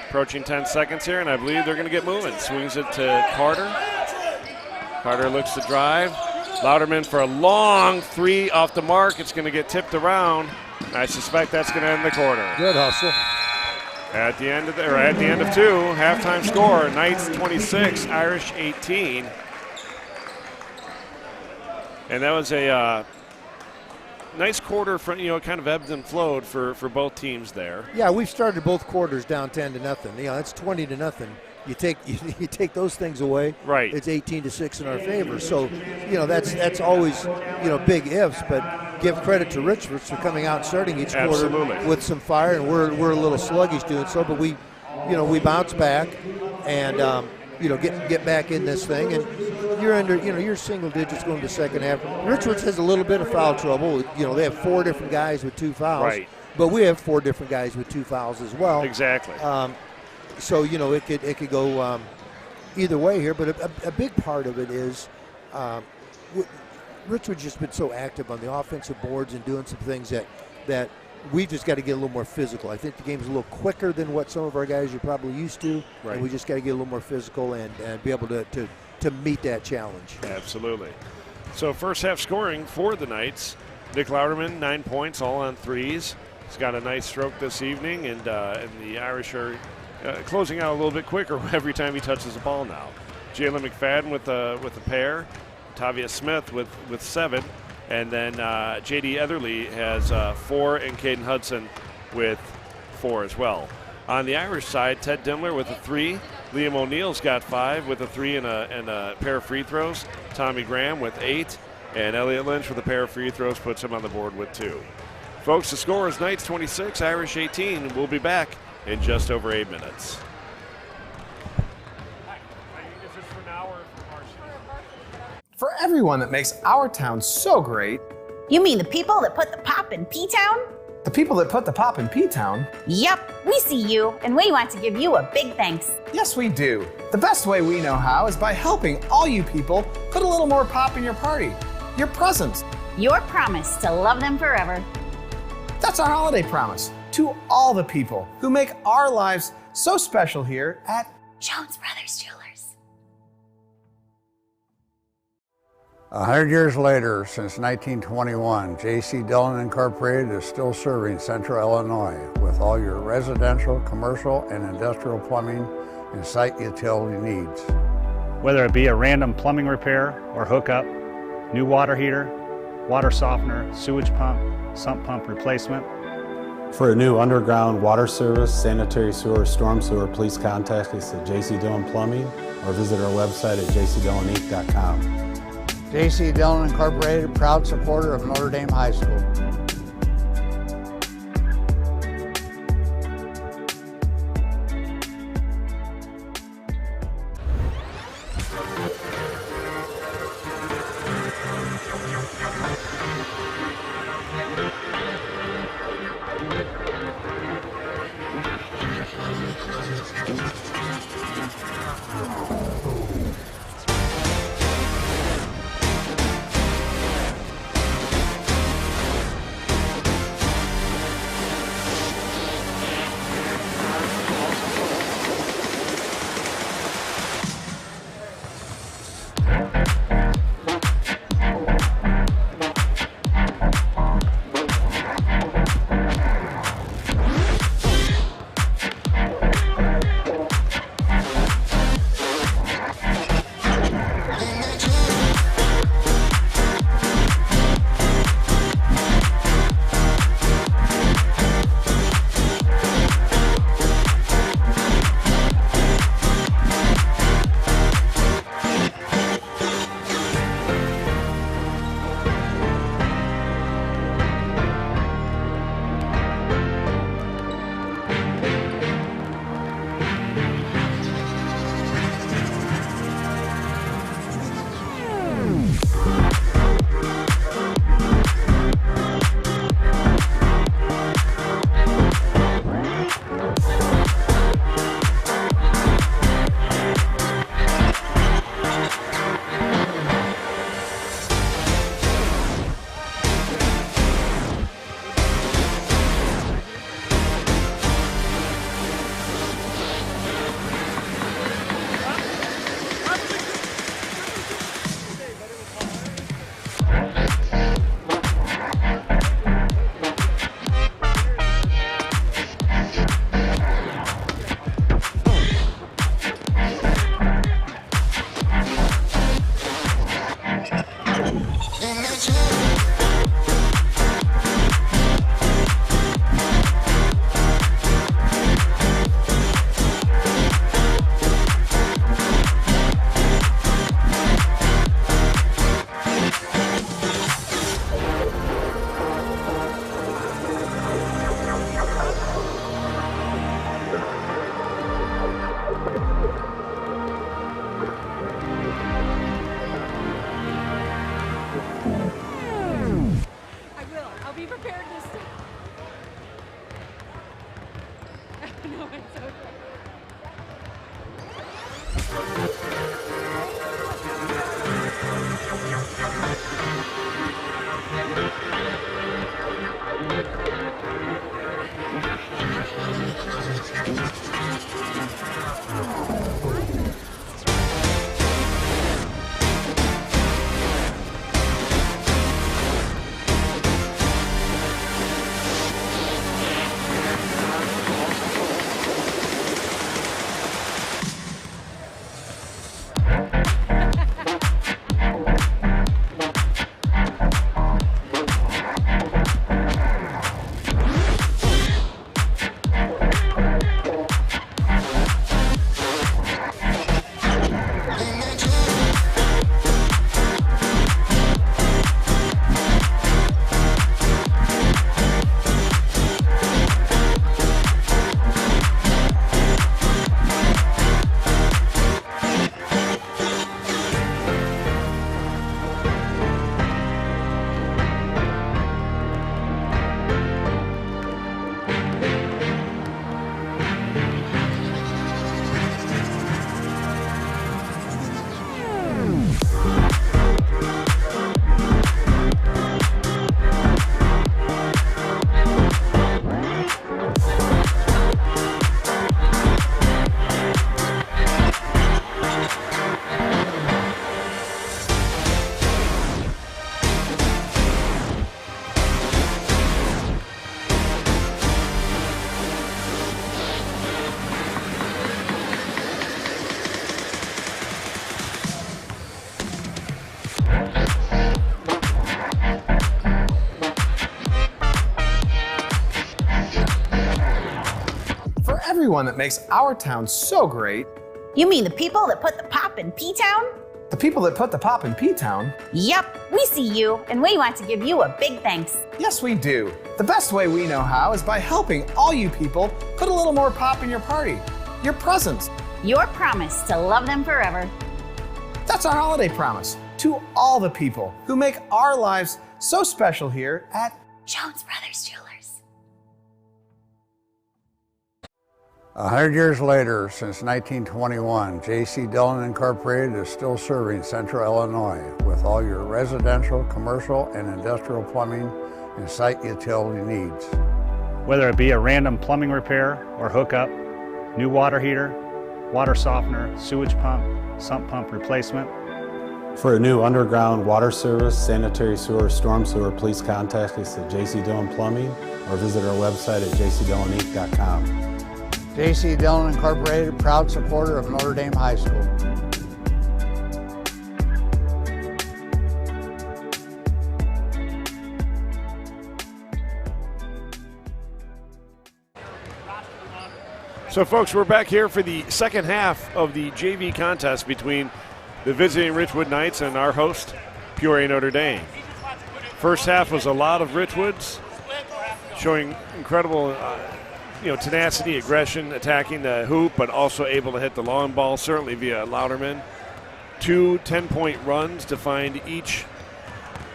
Approaching 10 seconds here, and I believe they're going to get moving. Swings it to Carter. Carter looks to drive. Louderman for a long 3 off the mark. It's going to get tipped around. I suspect that's going to end the quarter. Good hustle. At the end of 2, halftime score, Knights 26, Irish 18. And that was a nice quarter for, kind of ebbed and flowed for both teams there. Yeah, we've started both quarters down 10-0. It's 20-0. You take those things away, right? It's 18-6 in our favor. So, that's always, big ifs. But give credit to Richwoods for coming out and starting each quarter with some fire, and we're a little sluggish doing so. But we bounce back and get back in this thing. And you're single digits going to the second half. Richwoods has a little bit of foul trouble. They have 4 different guys with 2 fouls, right? But we have 4 different guys with 2 fouls as well. Exactly. So it could go either way here, but a big part of it is Richwoods just been so active on the offensive boards and doing some things that we just got to get a little more physical. I think the game's a little quicker than what some of our guys are probably used to, Right. and we just got to get a little more physical and be able to meet that challenge. Absolutely. So first half scoring for the Knights. Nick Louderman, 9 points, all on threes. He's got a nice stroke this evening, and the Irish are closing out a little bit quicker every time he touches the ball now. Jalen McFadden with a pair. Tavia Smith with 7. And then J.D. Etherly has 4, and Caden Hudson with 4 as well. On the Irish side, Ted Dimler with a 3. Liam O'Neill's got 5 with a 3 and a pair of free throws. Tommy Graham with 8. And Elliot Lynch with a pair of free throws puts him on the board with 2. Folks, the score is Knights 26, Irish 18. We'll be back in just over 8 minutes. For everyone that makes our town so great, You mean the people that put the pop in P-Town? the people that put the pop in P-Town, Yep, we see you, and we want to give you a big thanks. yes we do. The best way we know how is by helping all you people put a little more pop in your party, your presents. Your promise to love them forever. That's our holiday promise to all the people who make our lives so special here at Jones Brothers Jewelers. 100 years later, since 1921, J.C. Dillon Incorporated is still serving Central Illinois with all your residential, commercial, and industrial plumbing and site utility needs. Whether it be a random plumbing repair or hookup, new water heater, water softener, sewage pump, sump pump replacement. For a new underground water service, sanitary sewer, storm sewer, please contact us at J.C. Dillon Plumbing or visit our website at jcdilloninc.com. J.C. Dillon Incorporated, proud supporter of Notre Dame High School. everyone that makes our town so great. You mean the people that put the pop in P-Town? The people that put the pop in P-Town? Yep, we see you, and we want to give you a big thanks. Yes, we do. The best way we know how is by helping all you people put a little more pop in your party. Your presents. Your promise to love them forever. That's our holiday promise to all the people who make our lives so special here at Jones Brothers Jewelers. 100 years later, since 1921, J.C. Dillon Incorporated is still serving Central Illinois with all your residential, commercial, and industrial plumbing and site utility needs. Whether it be a random plumbing repair or hookup, new water heater, water softener, sewage pump, sump pump replacement. For a new underground water service, sanitary sewer, storm sewer, please contact us at J.C. Dillon Plumbing or visit our website at jcdillon.com. J.C. Dillon Incorporated, proud supporter of Notre Dame High School. So, folks, we're back here for the second half of the JV contest between the visiting Richwood Knights and our host, Peoria Notre Dame. First half was a lot of Richwoods showing incredible tenacity, aggression, attacking the hoop, but also able to hit the long ball, certainly via Louderman. 2 10-point runs defined each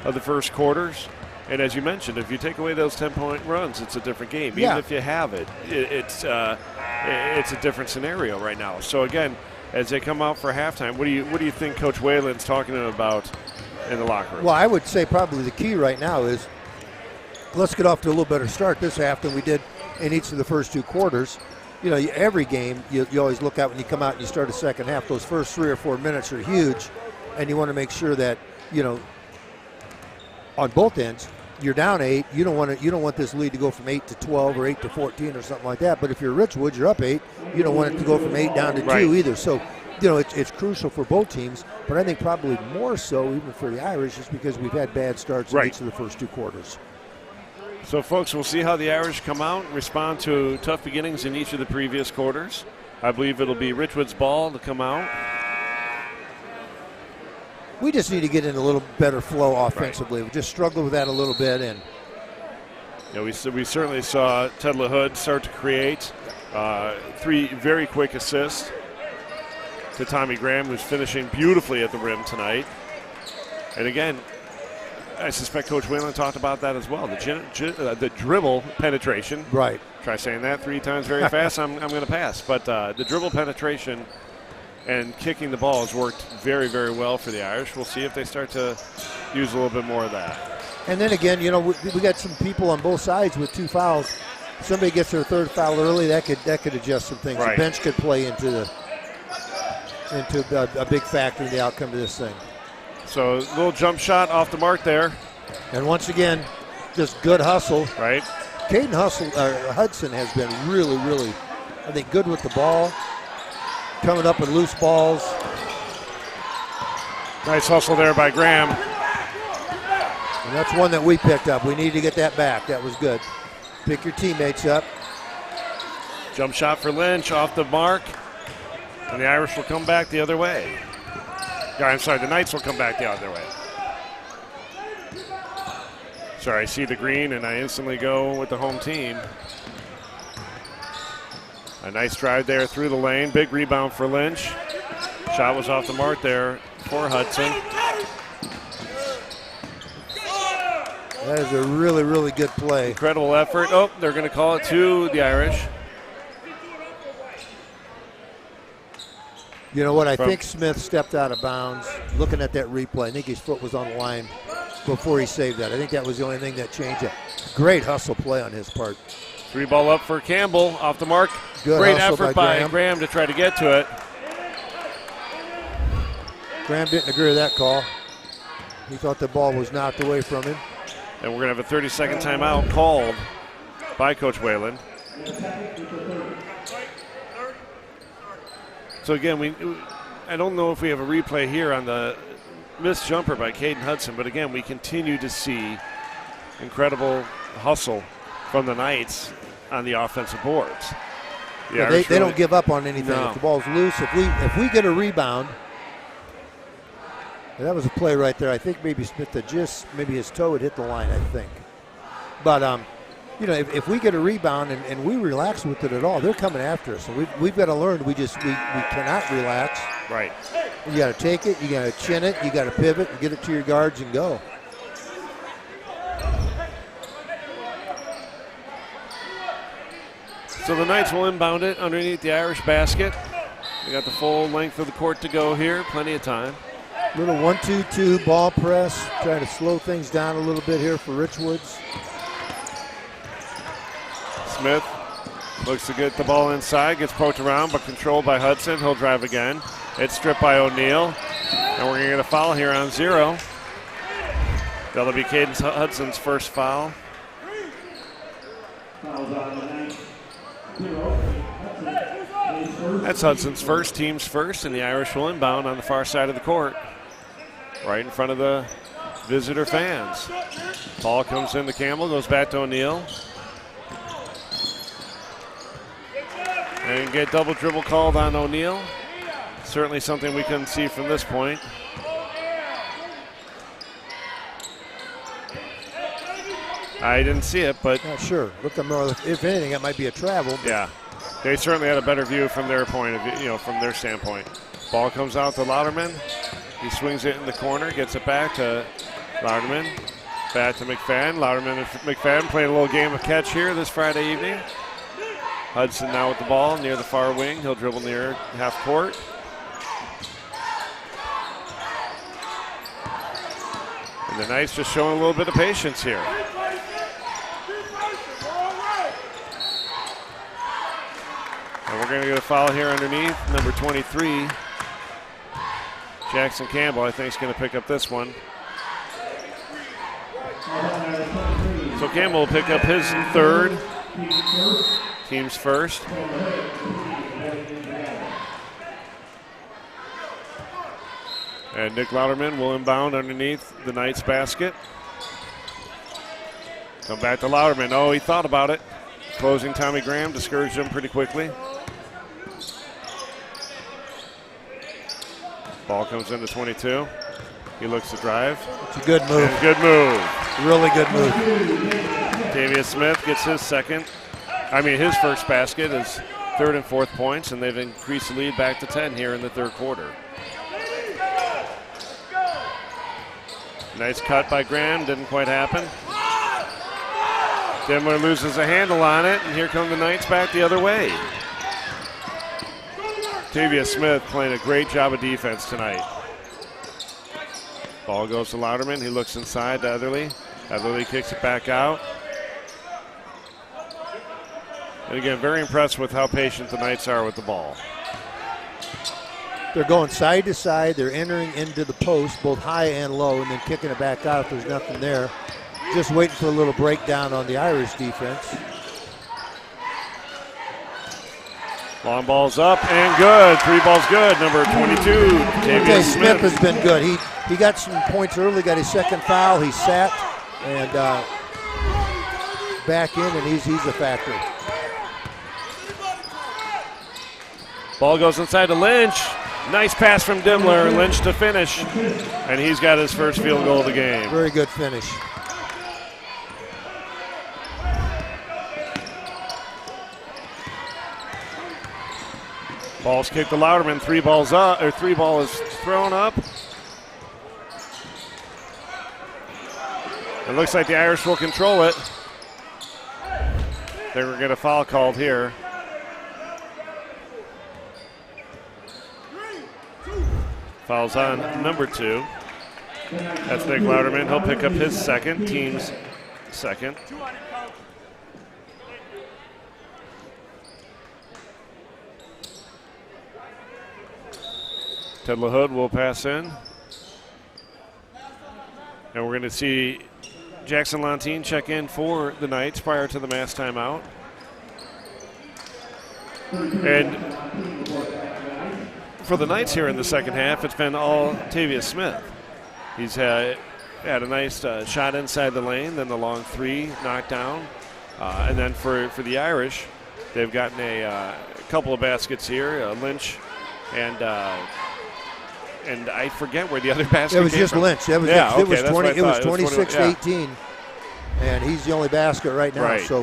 of the first quarters. And as you mentioned, if you take away those 10-point runs, it's a different game. Yeah. Even if you have it, it's a different scenario right now. So again, as they come out for halftime, what do you think Coach Whalen's talking about in the locker room? Well, I would say probably the key right now is let's get off to a little better start this half than we did in each of the first 2 quarters. You know, every game you always look out when you come out and you start a second half. Those first 3 or 4 minutes are huge, and you want to make sure that on both ends. You're down 8. You don't want this lead to go from 8 to 12 or 8 to 14 or something like that. But if you're Richwoods, you're up 8. You don't want it to go from 8 down to 2 either. So, it's crucial for both teams. But I think probably more so even for the Irish is because we've had bad starts in each of the first 2 quarters. So, folks, we'll see how the Irish come out and respond to tough beginnings in each of the previous quarters. I believe it'll be Richwood's ball to come out. We just need to get in a little better flow offensively. We just struggled with that a little bit. And we certainly saw Ted LaHood start to create 3 very quick assists to Tommy Graham, who's finishing beautifully at the rim tonight. And again, I suspect Coach Whalen talked about that as well. The dribble penetration. Right. Try saying that 3 times very fast. I'm going to pass. But the dribble penetration and kicking the ball has worked very, very well for the Irish. We'll see if they start to use a little bit more of that. And then again, we got some people on both sides with 2 fouls. Somebody gets their 3rd foul early, that could adjust some things. Right. The bench could play into a big factor in the outcome of this thing. So a little jump shot off the mark there. And once again, just good hustle. Right. Caden Hudson has been really, really, I think, good with the ball. Coming up with loose balls. Nice hustle there by Graham. And that's one that we picked up. We need to get that back. That was good. Pick your teammates up. Jump shot for Lynch off the mark. And the Irish will come back the other way. I'm sorry, the Knights will come back the other way. Sorry, I see the green and I instantly go with the home team. A nice drive there through the lane. Big rebound for Lynch. Shot was off the mark there for Hudson. That is a really, really good play. Incredible effort. Oh, they're going to call it to the Irish. You know what? I think Smith stepped out of bounds. Looking at that replay, I think his foot was on the line before he saved that. I think that was the only thing that changed it. Great hustle play on his part. 3 ball up for Campbell off the mark. Good Great hustle effort by Graham to try to get to it. Graham didn't agree with that call. He thought the ball was knocked away from him. And we're going to have a 30-second timeout called by Coach Whalen. So again, I don't know if we have a replay here on the missed jumper by Caden Hudson, but again, we continue to see incredible hustle from the Knights on the offensive boards. Yeah, they don't give up on anything. No. If the ball's loose, if we get a rebound, that was a play right there. I think maybe Smith maybe his toe had hit the line, I think. But if we get a rebound and we relax with it at all, they're coming after us. So we've got to learn. We cannot relax. Right. You got to take it. You got to chin it. You got to pivot and get it to your guards and go. So the Knights will inbound it underneath the Irish basket. We got the full length of the court to go here. Plenty of time. Little 1-2-2 ball press. Trying to slow things down a little bit here for Richwoods. Smith looks to get the ball inside, gets poked around, but controlled by Hudson. He'll drive again. It's stripped by O'Neal. And we're going to get a foul here on 0. That'll be Caden Hudson's first foul. That's Hudson's first, team's first, and the Irish will inbound on the far side of the court, right in front of the visitor fans. Ball comes in to Campbell, goes back to O'Neal. And get double dribble called on O'Neal. Certainly something we couldn't see from this point. I didn't see it, but not sure. Look more. If anything, it might be a travel. Yeah, they certainly had a better view from their point of view, from their standpoint. Ball comes out to Louderman. He swings it in the corner, gets it back to Louderman. Back to McFadden. Louderman and McFadden playing a little game of catch here this Friday evening. Hudson now with the ball near the far wing. He'll dribble near half court. And the Knights just showing a little bit of patience here. And we're going to get a foul here underneath. Number 23, Jackson Campbell, I think is going to pick up this one. So Campbell will pick up his third. Team's first. And Nick Louderman will inbound underneath the Knights basket. Come back to Louderman. Oh, he thought about it. Closing Tommy Graham discouraged him pretty quickly. Ball comes into 22. He looks to drive. It's a good move. And good move. Really good move. Tavius Smith gets his his first basket, his third and fourth points, and they've increased the lead back to 10 here in the third quarter. Nice cut by Graham, didn't quite happen. Dimmler loses a handle on it, and here come the Knights back the other way. Tavius Smith playing a great job of defense tonight. Ball goes to Louderman. He looks inside to Etherly. Etherly kicks it back out. And again, very impressed with how patient the Knights are with the ball. They're going side to side. They're entering into the post, both high and low, and then kicking it back out if there's nothing there. Just waiting for a little breakdown on the Irish defense. Long ball's up and good. 3 balls good. Number 22, Tavius Smith. Smith has been good. He got some points early, got his second foul. He sat and back in, and he's a factor. Ball goes inside to Lynch. Nice pass from Dimmler. Lynch to finish. And he's got his first field goal of the game. Very good finish. Ball's kicked to Louderman. 3 balls up, or 3 ball is thrown up. It looks like the Irish will control it. They're going to get a foul called here. Foul's on number 2. That's Nick Louderman. He'll pick up his second, team's second. Ted LaHood will pass in. And we're going to see Jackson Lontine check in for the Knights prior to the mass timeout. And for the Knights here in the second half, it's been all Tavius Smith. He's had a nice shot inside the lane, then the long 3 knocked down. And then for the Irish, They've gotten a couple of baskets here, Lynch and I forget where the other basket It was came just from. Lynch. It was, Yeah, it okay, was that's 20. what I It was thought. 26 yeah. 18, and he's the only basket right now. Right, so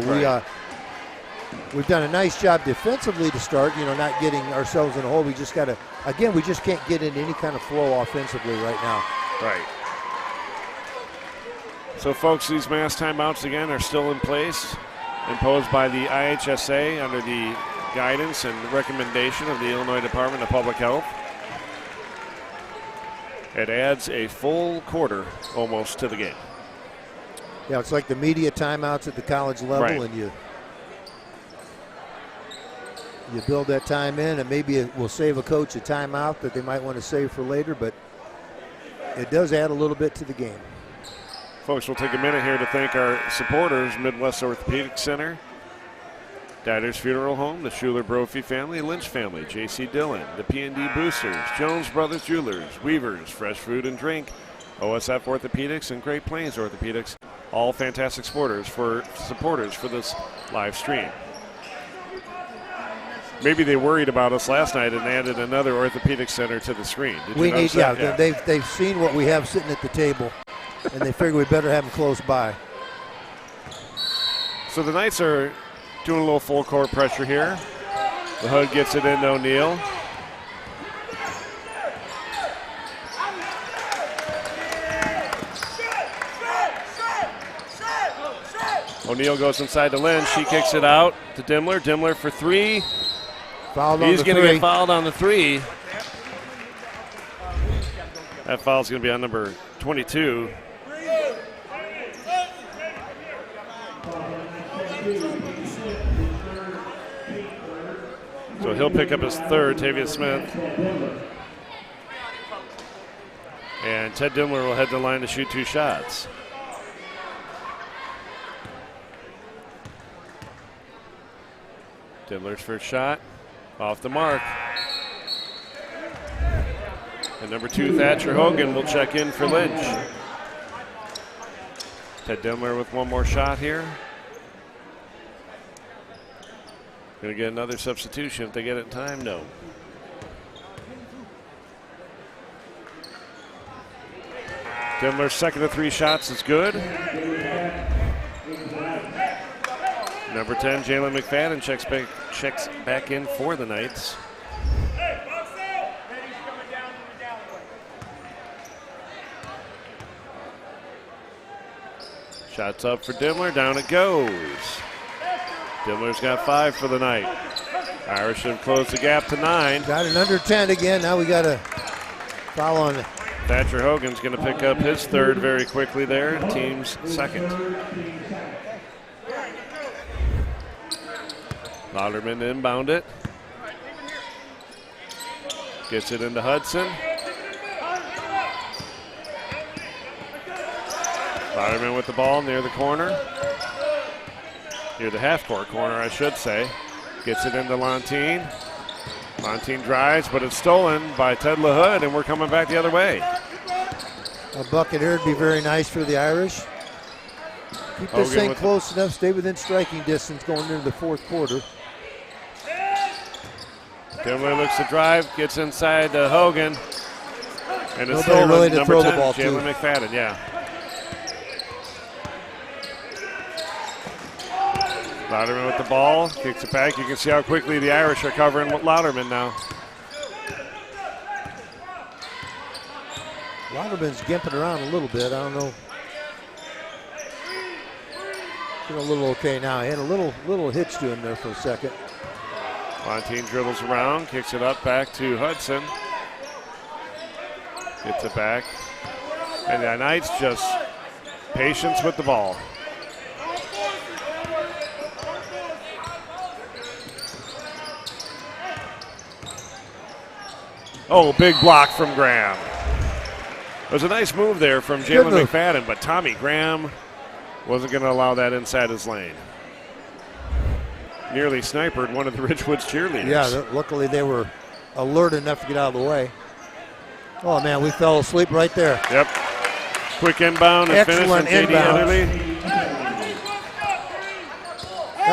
we've done a nice job defensively to start. Not getting ourselves in a hole. We just got to we just can't get into any kind of flow offensively right now. Right. So, folks, these mass timeouts again are still in place, imposed by the IHSA under the guidance and recommendation of the Illinois Department of Public Health. It adds a full quarter almost to the game. Yeah, it's like the media timeouts at the college level, Right. and you build that time in, and maybe it will save a coach a timeout that they might want to save for later, but it does add a little bit to the game. Folks, we'll take a minute here to thank our supporters, Midwest Orthopedic Center, Dyder's Funeral Home, the Schuler Brophy family, Lynch family, J.C. Dillon, the PND Boosters, Jones Brothers Jewelers, Weavers, Fresh Food and Drink, OSF Orthopedics, and Great Plains Orthopedics. All fantastic supporters for this live stream. Maybe they worried about us last night and added another orthopedic center to the screen. Did you notice that? Yeah. They've seen what we have sitting at the table, and they figure we better have them close by. So the Knights are doing a little full court pressure here. The Hood gets it into O'Neal. O'Neal goes inside to Lynch. She kicks it out to Dimmler. Dimmler for three. He's going to get fouled on the three. That foul's going to be on number 22. So he'll pick up his third, Tavius Smith. And Ted Dimmler will head to the line to shoot 2 shots. Dimmler's first shot, off the mark. And number 2, Thatcher Hogan, will check in for Lynch. Ted Dimmler with one more shot here. Going to get another substitution if they get it in time? No. Dimmler's second of 3 shots is good. Number 10, Jalen McFadden checks back in for the Knights. Shots up for Dimmler, down it goes. Dimmler's got 5 for the night. Irish have closed the gap to 9. Got an under 10 again. Now we got a foul on it. Thatcher Hogan's going to pick up his third very quickly there. Team's second. Lauderman inbound it. Gets it into Hudson. Lauderman with the ball near the corner. Near the half-court corner, I should say. Gets it into Lontine. Lontine drives, but it's stolen by Ted LaHood, and we're coming back the other way. A bucket here would be very nice for the Irish. Keep this thing close enough, stay within striking distance going into the fourth quarter. Dimmler looks to drive, gets inside to Hogan. And it's Nobody stolen. really to Number throw 10, the ball to. Jalen McFadden, yeah. Lauderman with the ball, kicks it back. You can see how quickly the Irish are covering Lauderman now. Lauderman's gimping around a little bit. I don't know. Feeling a little okay now. He had a little hitch to him there for a second. Lontine dribbles around, kicks it up back to Hudson. Gets it back. And the Knights just patience with the ball. Oh, big block from Graham. It was a nice move there from Jalen McFadden, but Tommy Graham wasn't going to allow that inside his lane. Nearly snipered one of the Richwoods cheerleaders. Yeah, luckily they were alert enough to get out of the way. Oh, man, we fell asleep right there. Yep. Quick inbound and finish from J.D. Heatherly.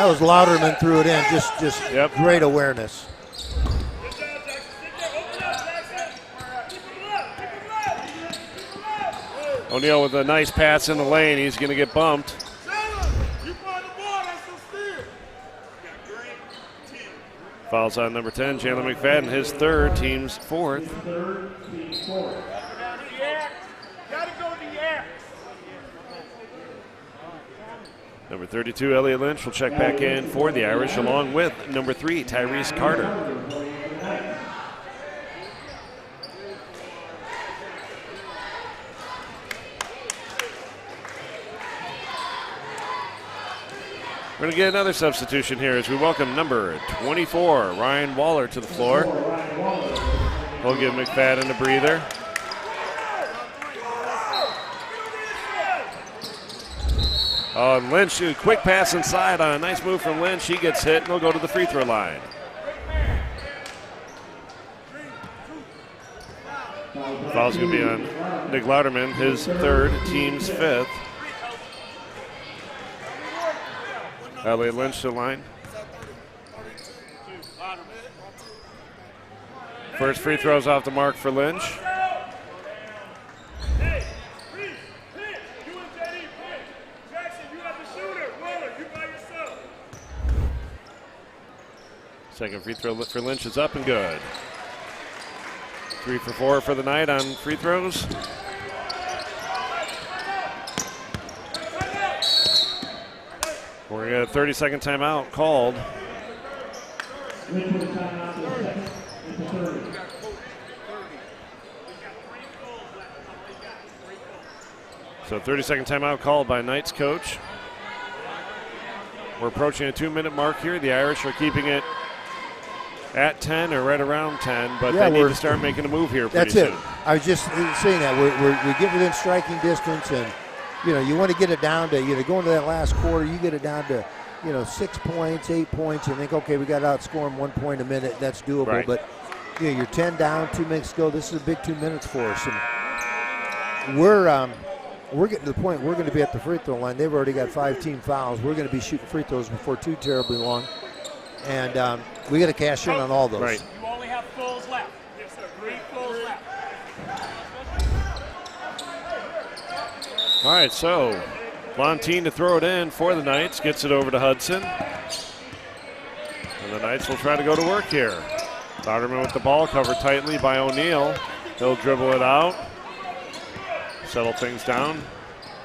That was Louderman threw it in. Just Yep. great awareness. O'Neal with a nice pass in the lane. He's going to get bumped. Fouls on number 10, Jalen McFadden, his third, team's fourth. Number 32, Elliot Lynch, will check back in for the Irish, along with number 3, Tyrese Carter. We're going to get another substitution here as we welcome number 24, Ryan Waller, to the floor. We'll give McFadden a breather. Oh, and Lynch, a quick pass inside on a nice move from Lynch. He gets hit and he'll go to the free throw line. Foul's going to be on Nick Louderman, his third, team's fifth. Elliot Lynch to the line. First free throw's off the mark for Lynch. Second free throw for Lynch is up and good. 3 for 4 for the night on free throws. We're going to get a 30-second timeout called. So 30-second timeout called by Knight's coach. We're approaching a 2-minute mark here. The Irish are keeping it at 10 or right around 10, but they need to start making a move here pretty soon. That's it. I was just saying that. We get within striking distance, and you want to get it down to, go into that last quarter, you get it down to, 6 points, 8 points, and think, okay, we got to outscore them 1 point a minute. That's doable. Right. But, you're 10 down, 2 minutes to go. This is a big 2 minutes for us. And we're getting to the point we're going to be at the free throw line. They've already got 5 team fouls. We're going to be shooting free throws before too terribly long. And we got to cash in on all those. Right. You only have fulls left. Yes, sir. 3 fulls left. All right, so Montine to throw it in for the Knights, gets it over to Hudson. And the Knights will try to go to work here. Louderman with the ball, covered tightly by O'Neal. He'll dribble it out, settle things down.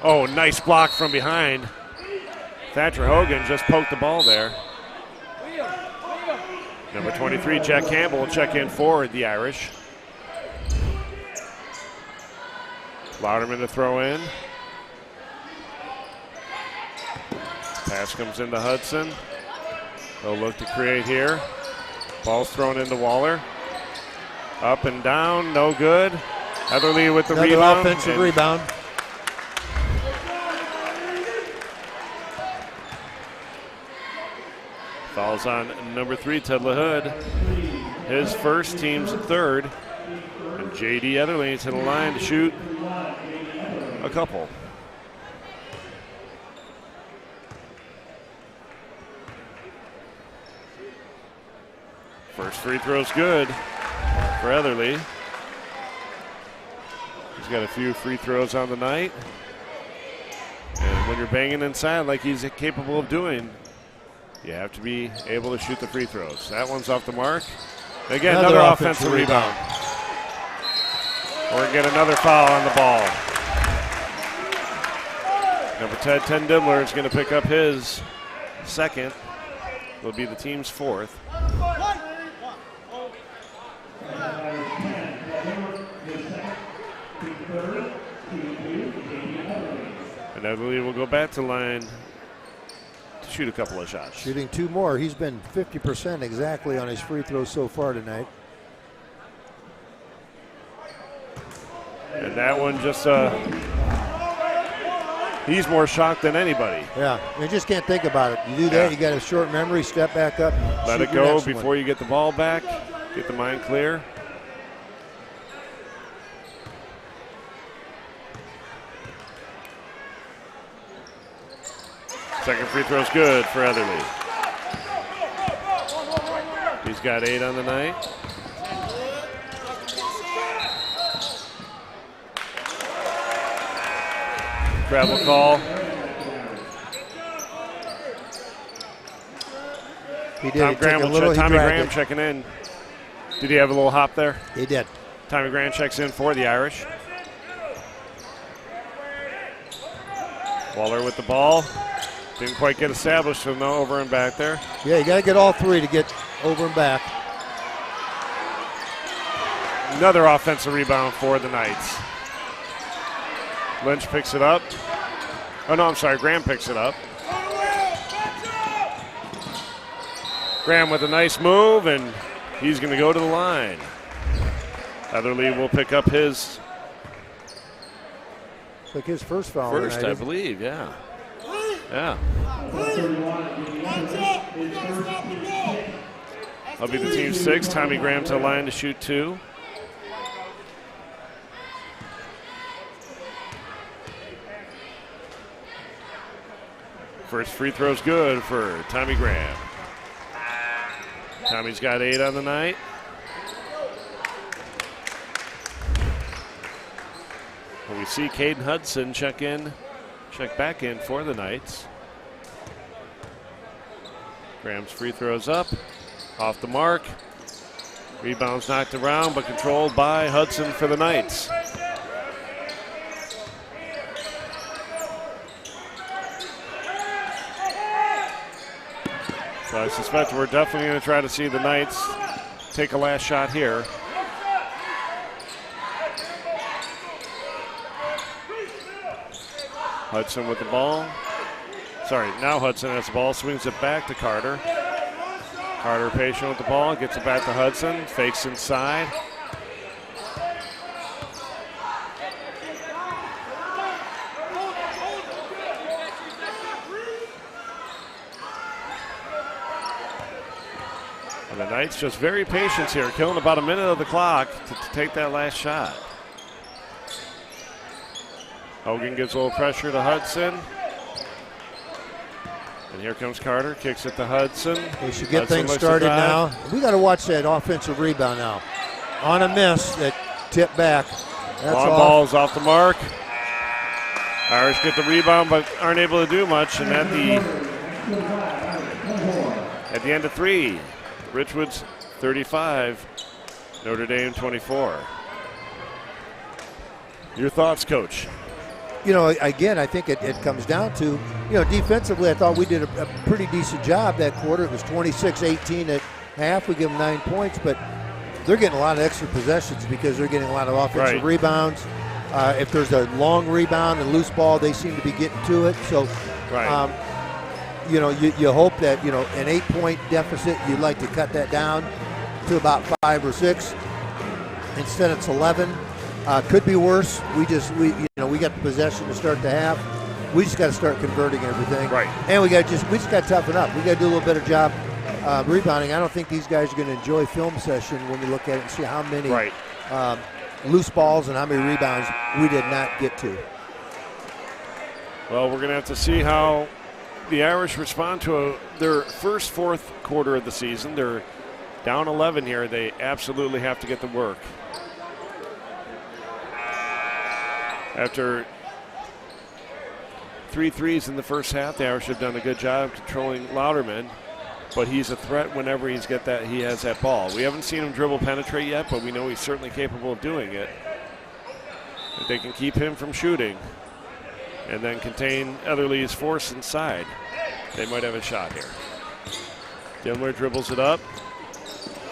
Oh, nice block from behind. Thatcher Hogan just poked the ball there. Number 23, Jack Campbell, will check in for the Irish. Louderman to throw in. Pass comes into Hudson. They'll look to create here. Ball's thrown into Waller. Up and down, no good. Heatherly with the rebound. Offensive rebound. Fouls on number 3, Ted LaHood. His first, team's third. And J.D. Etherly to the line to shoot a couple. First free throw's good for Etherly. He's got a few free throws on the night. And when you're banging inside like he's capable of doing, you have to be able to shoot the free throws. That one's off the mark. Again, another offensive rebound. We're going to get another foul on the ball. Number 10 Diddler is going to pick up his second. Will be the team's fourth. And I believe we'll go back to the line to shoot a couple of shots. Shooting 2 more. He's been 50% exactly on his free throws so far tonight. And that one just, he's more shocked than anybody. Yeah, you just can't think about it. You do that, you got a short memory, step back up. Let it go before you get the ball back. Get the mind clear. Second free throw's good for Etherly. got 8 on the night. Travel call. He did. Tommy Graham checking in. Did he have a little hop there? He did. Tommy Graham checks in for the Irish. Waller with the ball. Didn't quite get established, so no over and back there. Yeah, you got to get all 3 to get over and back. Another offensive rebound for the Knights. Lynch picks it up. Oh, no, I'm sorry. Graham picks it up. Graham with a nice move, and he's going to go to the line. Heatherly will pick up his first foul. First, I believe, yeah. Yeah. That'll be the team 6. Tommy Graham to the line to shoot 2. First free throw's good for Tommy Graham. Tommy's got 8 on the night. We see Caden Hudson check back in for the Knights. Graham's free throws up, off the mark. Rebounds knocked around, but controlled by Hudson for the Knights. So I suspect we're definitely going to try to see the Knights take a last shot here. Hudson with the ball. Sorry, now Hudson has the ball, swings it back to Carter. Carter patient with the ball, gets it back to Hudson, fakes inside. And the Knights just very patient here, killing about a minute of the clock to take that last shot. Hogan gives a little pressure to Hudson. And here comes Carter, kicks it to Hudson. They should get things started now. We got to watch that offensive rebound now. On a miss, that tip back. That's Long ball's off the mark. Irish get the rebound, but aren't able to do much. And at the end of 3, Richwoods 35, Notre Dame 24. Your thoughts, Coach? You know, again, I think it comes down to, defensively, I thought we did a pretty decent job that quarter. It was 26-18 at half. We give them 9 points, but they're getting a lot of extra possessions because they're getting a lot of offensive rebounds. If there's a long rebound and loose ball, they seem to be getting to it. So, you hope that, an 8-point deficit, you'd like to cut that down to about 5 or 6. Instead, it's 11. Could be worse. We got the possession to start the half. We just got to start converting everything. Right. And we just got to toughen up. We got to do a little better job rebounding. I don't think these guys are going to enjoy film session when we look at it and see how many loose balls and how many rebounds we did not get to. Well, we're going to have to see how the Irish respond to their first fourth quarter of the season. They're down 11 here. They absolutely have to get the work. After 3 threes in the first half, the Irish have done a good job controlling Louderman, but he's a threat whenever he has that ball. We haven't seen him dribble penetrate yet, but we know he's certainly capable of doing it. If they can keep him from shooting and then contain Etherly's force inside, they might have a shot here. Gimler dribbles it up.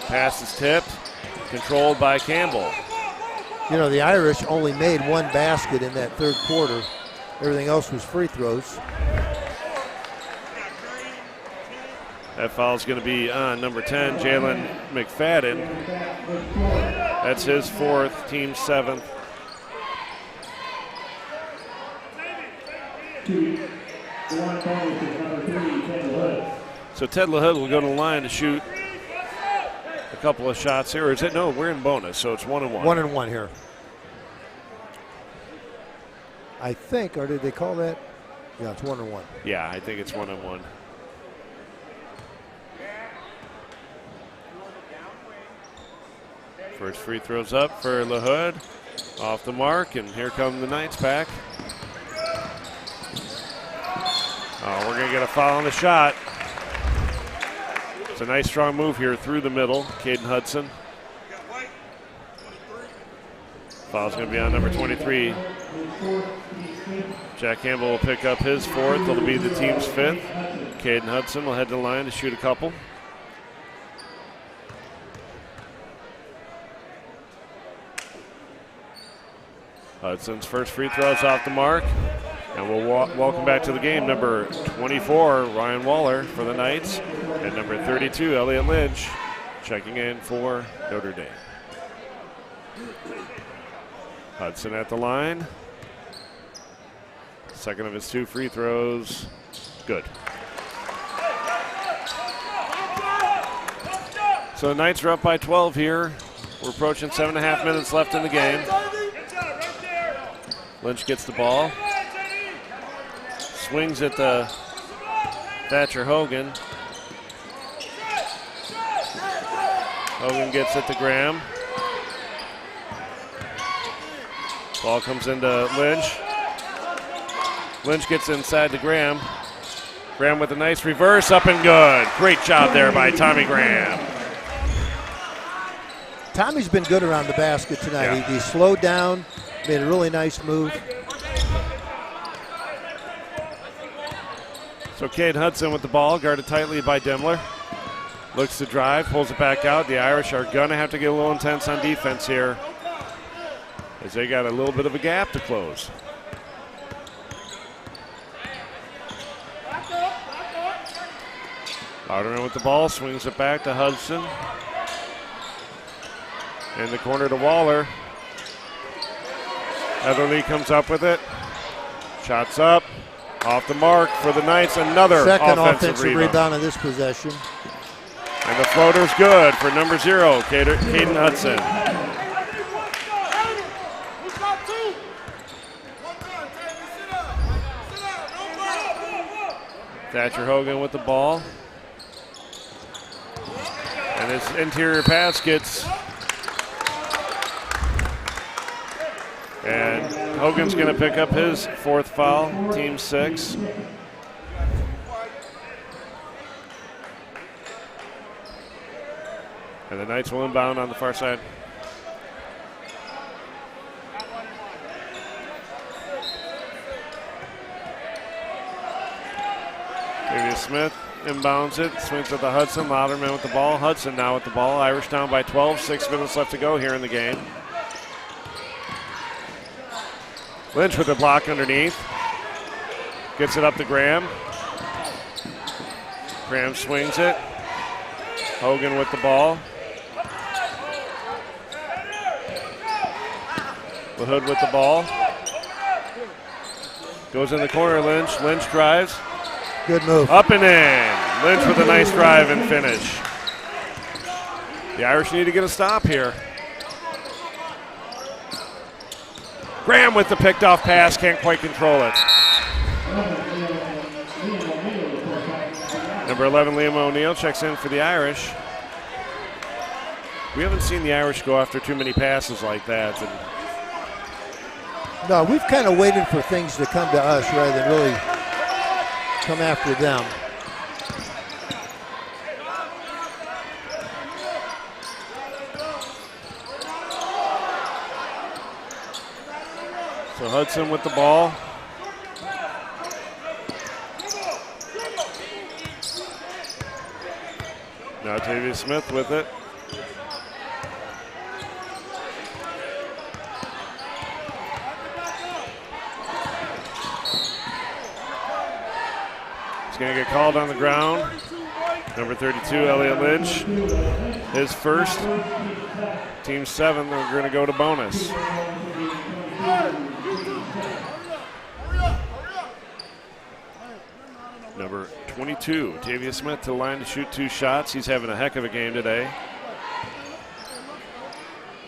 Pass is tipped, controlled by Campbell. The Irish only made 1 basket in that third quarter. Everything else was free throws. That foul's going to be on number 10, Jalen McFadden. That's his 4th, team 7th. So Ted LaHood will go to the line to shoot a couple of shots here. Or is it? No, we're in bonus, so it's 1-1. 1-1 here. I think, or did they call that? Yeah, it's 1-1. Yeah, I think it's 1-1. First free throw's up for LaHood. Off the mark, and here come the Knights back. Oh, we're going to get a foul on the shot. It's a nice strong move here through the middle. Caden Hudson. Foul's going to be on number 23. Jack Campbell will pick up his fourth. It'll be the team's fifth. Caden Hudson will head to the line to shoot a couple. Hudson's first free throw is off the mark. And we'll welcome back to the game number 24, Ryan Waller for the Knights, and number 32, Elliot Lynch, checking in for Notre Dame. Hudson at the line. Second of his 2 free throws. Good. So the Knights are up by 12 here. We're approaching 7.5 minutes left in the game. Lynch gets the ball. Swings at the Thatcher Hogan. Hogan gets it to Graham. Ball comes into Lynch. Lynch gets inside to Graham. Graham with a nice reverse, up and good. Great job there by Tommy Graham. Tommy's been good around the basket tonight. Yeah. He slowed down, made a really nice move. So Cade Hudson with the ball, guarded tightly by Demler. Looks to drive, pulls it back out. The Irish are going to have to get a little intense on defense here, as they got a little bit of a gap to close. Louderman with the ball, swings it back to Hudson. In the corner to Waller. Heatherly comes up with it. Shots up. Off the mark for the Knights. Another second offensive rebound in this possession. And the floater's good for number 0, Caden Hudson. Thatcher Hogan with the ball. And his interior pass gets. And Hogan's going to pick up his 4th foul, team 6. And the Knights will inbound on the far side. Davey Smith inbounds it, swings at the Hudson. Louderman with the ball. Hudson now with the ball. Irish down by 12, 6 minutes left to go here in the game. Lynch with the block underneath. Gets it up to Graham. Graham swings it. Hogan with the ball. LaHood with the ball. Goes in the corner, Lynch. Lynch drives. Good move. Up and in. Lynch with a nice drive and finish. The Irish need to get a stop here. Graham with the picked off pass, can't quite control it. Number 11, Liam O'Neill checks in for the Irish. We haven't seen the Irish go after too many passes like that. No, we've kind of waited for things to come to us rather than really come after them. So Hudson with the ball. Now Tavia Smith with it. He's going to get called on the ground. Number 32, Elliot Lynch. His first. Team 7, they're going to go to bonus. Number 22, Tavia Smith to the line to shoot 2 shots. He's having a heck of a game today.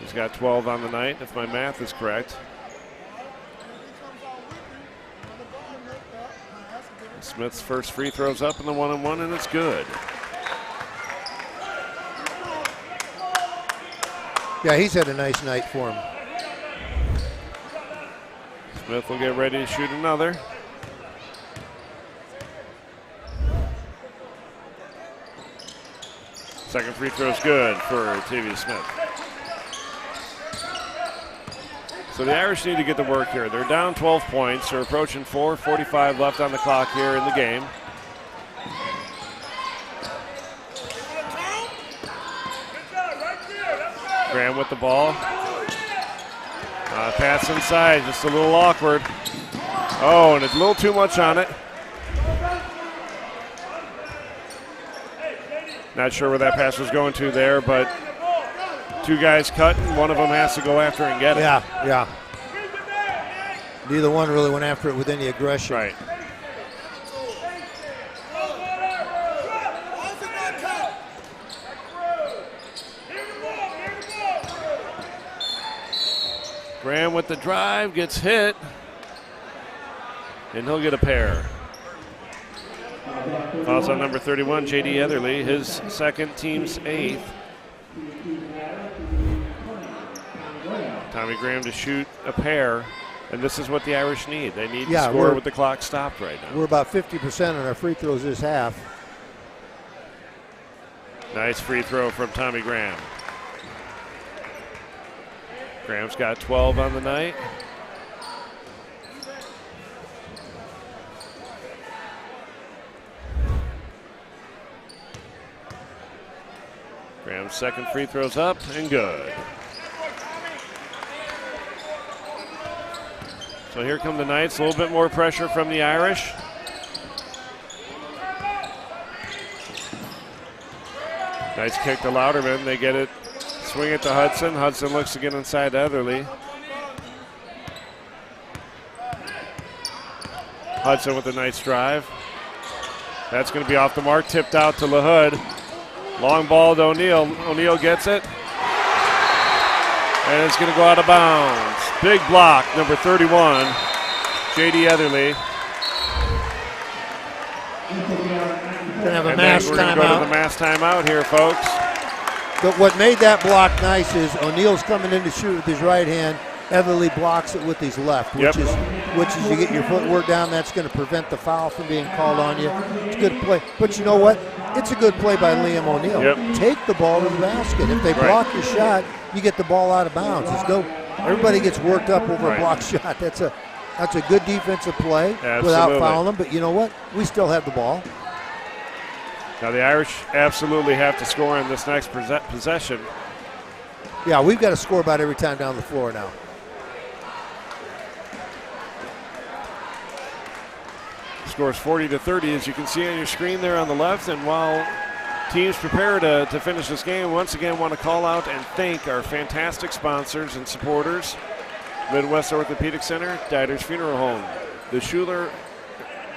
He's got 12 on the night, if my math is correct. Smith's first free throw's up in the 1-on-1, and it's good. Yeah, he's had a nice night for him. Smith will get ready to shoot another. Second free throw is good for Tavius Smith. So the Irish need to get to work here. They're down 12 points. They're approaching 4:45 left on the clock here in the game. Graham with the ball. Pass inside, just a little awkward. Oh, and it's a little too much on it. Not sure where that pass was going to there, but two guys cut, and one of them has to go after and get it. Yeah. Neither one really went after it with any aggression. Right. Graham with the drive, gets hit, and he'll get a pair. Fouls on number 31, J.D. Etherly, his second, team's 8th. Tommy Graham to shoot a pair, and this is what the Irish need. They need to score with the clock stopped right now. We're about 50% on our free throws this half. Nice free throw from Tommy Graham. Graham's got 12 on the night. Graham's second free throw's up and good. So here come the Knights, a little bit more pressure from the Irish. Nice kick to Louderman, they get it. Swing it to Hudson. Hudson looks to get inside to Etherly. Hudson with a nice drive. That's going to be off the mark. Tipped out to LaHood. Long ball to O'Neal. O'Neal gets it. And it's going to go out of bounds. Big block, number 31, J.D. Etherly. Gonna have a mass timeout. We're going to go to the mass timeout here, folks. But what made that block nice is O'Neal's coming in to shoot with his right hand. Etherly blocks it with his left, which is you get your footwork down. That's going to prevent the foul from being called on you. It's a good play. But you know what? It's a good play by Liam O'Neal. Take the ball to the basket. If they block your shot, you get the ball out of bounds. Everybody gets worked up over a block shot. That's a good defensive play without fouling them. But you know what? We still have the ball. Now the Irish absolutely have to score in this next possession. Yeah, we've got to score about every time down the floor now. Scores 40-30, as you can see on your screen there on the left. And while teams prepare to finish this game, once again want to call out and thank our fantastic sponsors and supporters. Midwest Orthopedic Center, Diders Funeral Home, the Schuler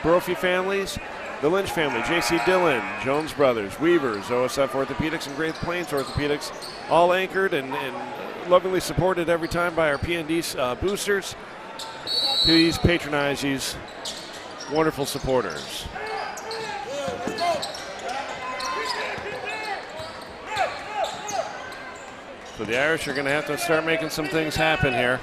Brophy families, the Lynch family, J.C. Dillon, Jones Brothers, Weavers, OSF Orthopedics, and Great Plains Orthopedics, all anchored and lovingly supported every time by our PND boosters. Please patronize these wonderful supporters. So the Irish are going to have to start making some things happen here.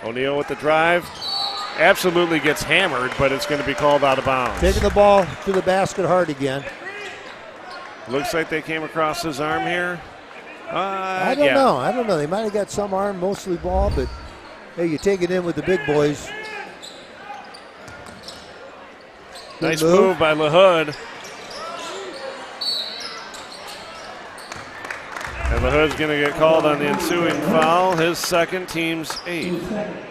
O'Neal with the drive. Absolutely gets hammered, but it's going to be called out of bounds. Taking the ball to the basket hard again. Looks like they came across his arm here. I don't know. They might have got some arm, mostly ball, but hey, you take it in with the big boys. Nice move by LaHood. And LaHood's going to get called on the ensuing foul, his second, team's 8th.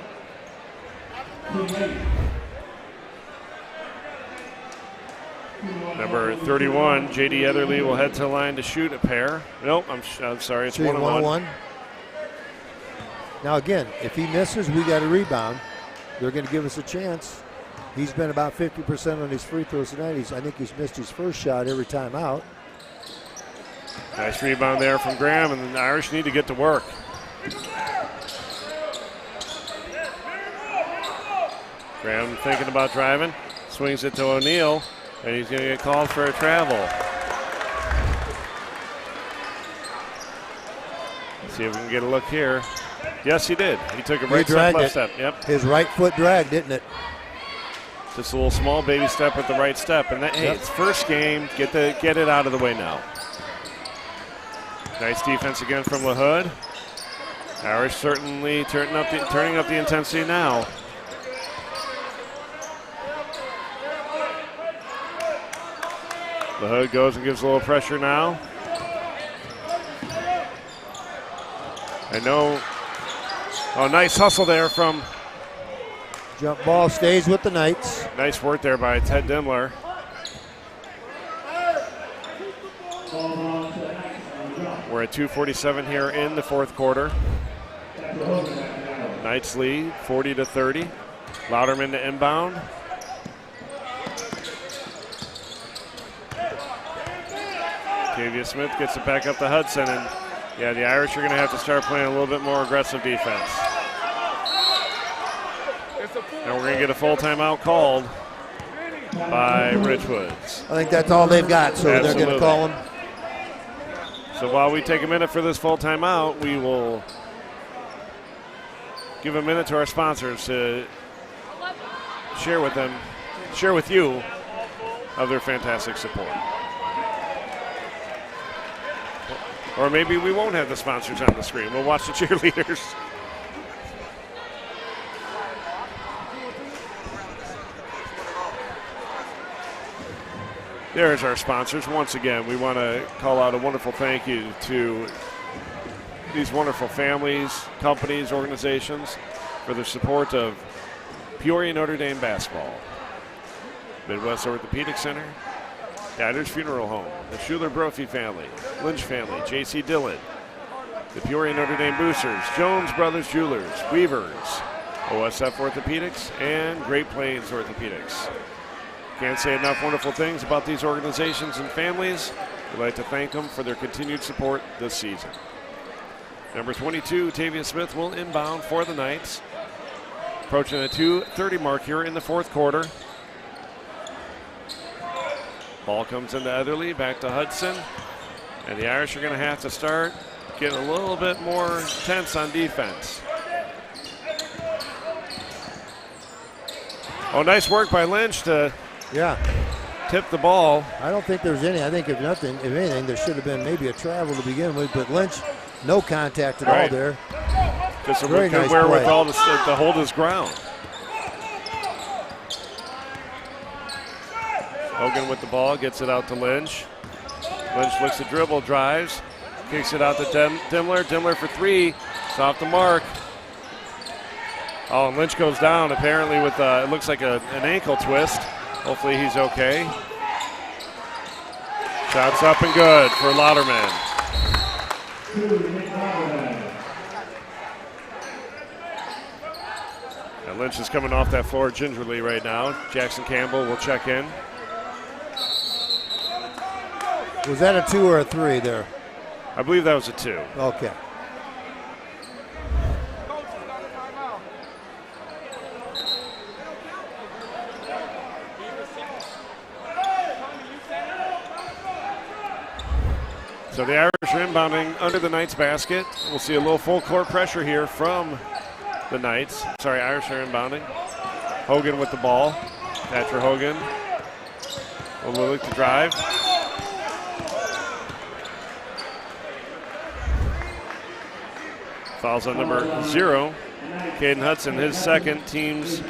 Number 31, J.D. Etherly, will head to the line to shoot a pair. Nope, I'm sorry, it's 1-1. Now again, if he misses, we got a rebound. They're going to give us a chance. He's been about 50% on his free throws tonight. I think he's missed his first shot every time out. Nice rebound there from Graham, and the Irish need to get to work. Graham thinking about driving, swings it to O'Neal, and he's going to get called for a travel. See if we can get a look here. Yes, he did. He took a right step, dragged left it. step. Yep. His right foot dragged, didn't it? Just a little small baby step with the right step. And hey, it's first game. Get it out of the way now. Nice defense again from LaHood. Irish certainly turning up the intensity now. LaHood goes and gives a little pressure now. I know. Oh, nice hustle there from. Jump ball stays with the Knights. Nice work there by Ted Dimler. We're at 2:47 here in the fourth quarter. Knights lead 40-30. Louderman to inbound. Tavia Smith gets it back up to Hudson, and yeah, the Irish are going to have to start playing a little bit more aggressive defense. And we're going to get a full timeout called by Richwoods. I think that's all they've got, so Absolutely. they're going to call them. So while we take a minute for this full timeout, we will give a minute to our sponsors to share with you of their fantastic support. Or maybe we won't have the sponsors on the screen. We'll watch the cheerleaders. There's our sponsors. Once again, we want to call out a wonderful thank you to these wonderful families, companies, organizations for their support of Peoria Notre Dame basketball. Midwest Orthopedic Center, Dadder's Funeral Home, the Schuler Brophy family, Lynch family, J.C. Dillon, the Peoria Notre Dame Boosters, Jones Brothers Jewelers, Weavers, OSF Orthopedics, and Great Plains Orthopedics. Can't say enough wonderful things about these organizations and families. We'd like to thank them for their continued support this season. Number 22, Tavia Smith, will inbound for the Knights. Approaching the 2:30 mark here in the fourth quarter. Ball comes into Etherly, back to Hudson. And the Irish are going to have to start getting a little bit more tense on defense. Oh, nice work by Lynch to tip the ball. I don't think there's any. I think if anything, there should have been maybe a travel to begin with. But Lynch, no contact at all there. Just a very good nice wherewithal to hold his ground. Hogan with the ball, gets it out to Lynch. Lynch looks to dribble, drives, kicks it out to Dimler. Dimler for three. It's off the mark. Oh, and Lynch goes down apparently with, it looks like an ankle twist. Hopefully he's okay. Shots up and good for Louderman. And Lynch is coming off that floor gingerly right now. Jackson Campbell will check in. Was that a 2 or a 3 there? I believe that was a 2. Okay. So the Irish are inbounding under the Knights basket. We'll see a little full court pressure here from the Knights. Sorry, Irish are inbounding. Hogan with the ball. Patrick Hogan will look to drive. Fouls on number 0, Caden Hudson, his second, team's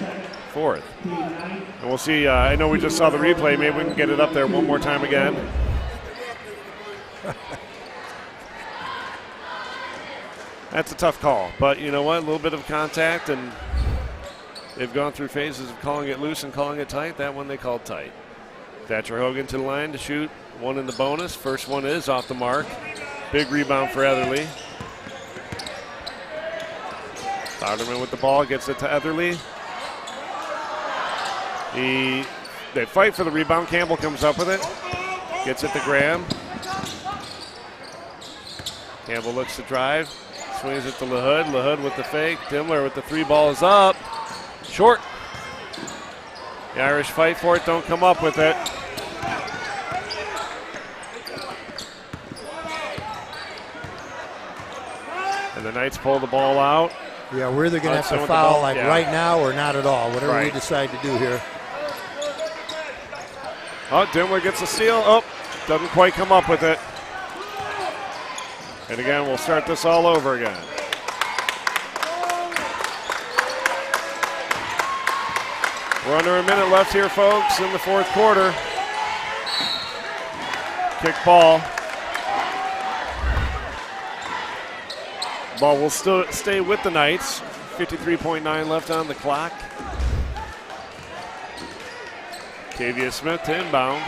fourth. And we'll see, I know we just saw the replay, maybe we can get it up there one more time again. That's a tough call, but you know what, a little bit of contact, and they've gone through phases of calling it loose and calling it tight. That one they called tight. Thatcher Hogan to the line to shoot one in the bonus. First one is off the mark. Big rebound for Etherly. Louderman with the ball, gets it to Etherly. They fight for the rebound. Campbell comes up with it. Gets it to Graham. Campbell looks to drive. Swings it to LaHood. LaHood with the fake. Dimler with the 3, ball is up. Short. The Irish fight for it, don't come up with it. the Knights pull the ball out. Yeah, we're either going to have to foul right now or not at all, whatever we decide to do here. Oh, Dimler gets a steal. Oh, doesn't quite come up with it. And again, we'll start this all over again. We're under a minute left here, folks, in the fourth quarter. Kick ball. Ball will still stay with the Knights. 53.9 left on the clock. Tavia Smith to inbound.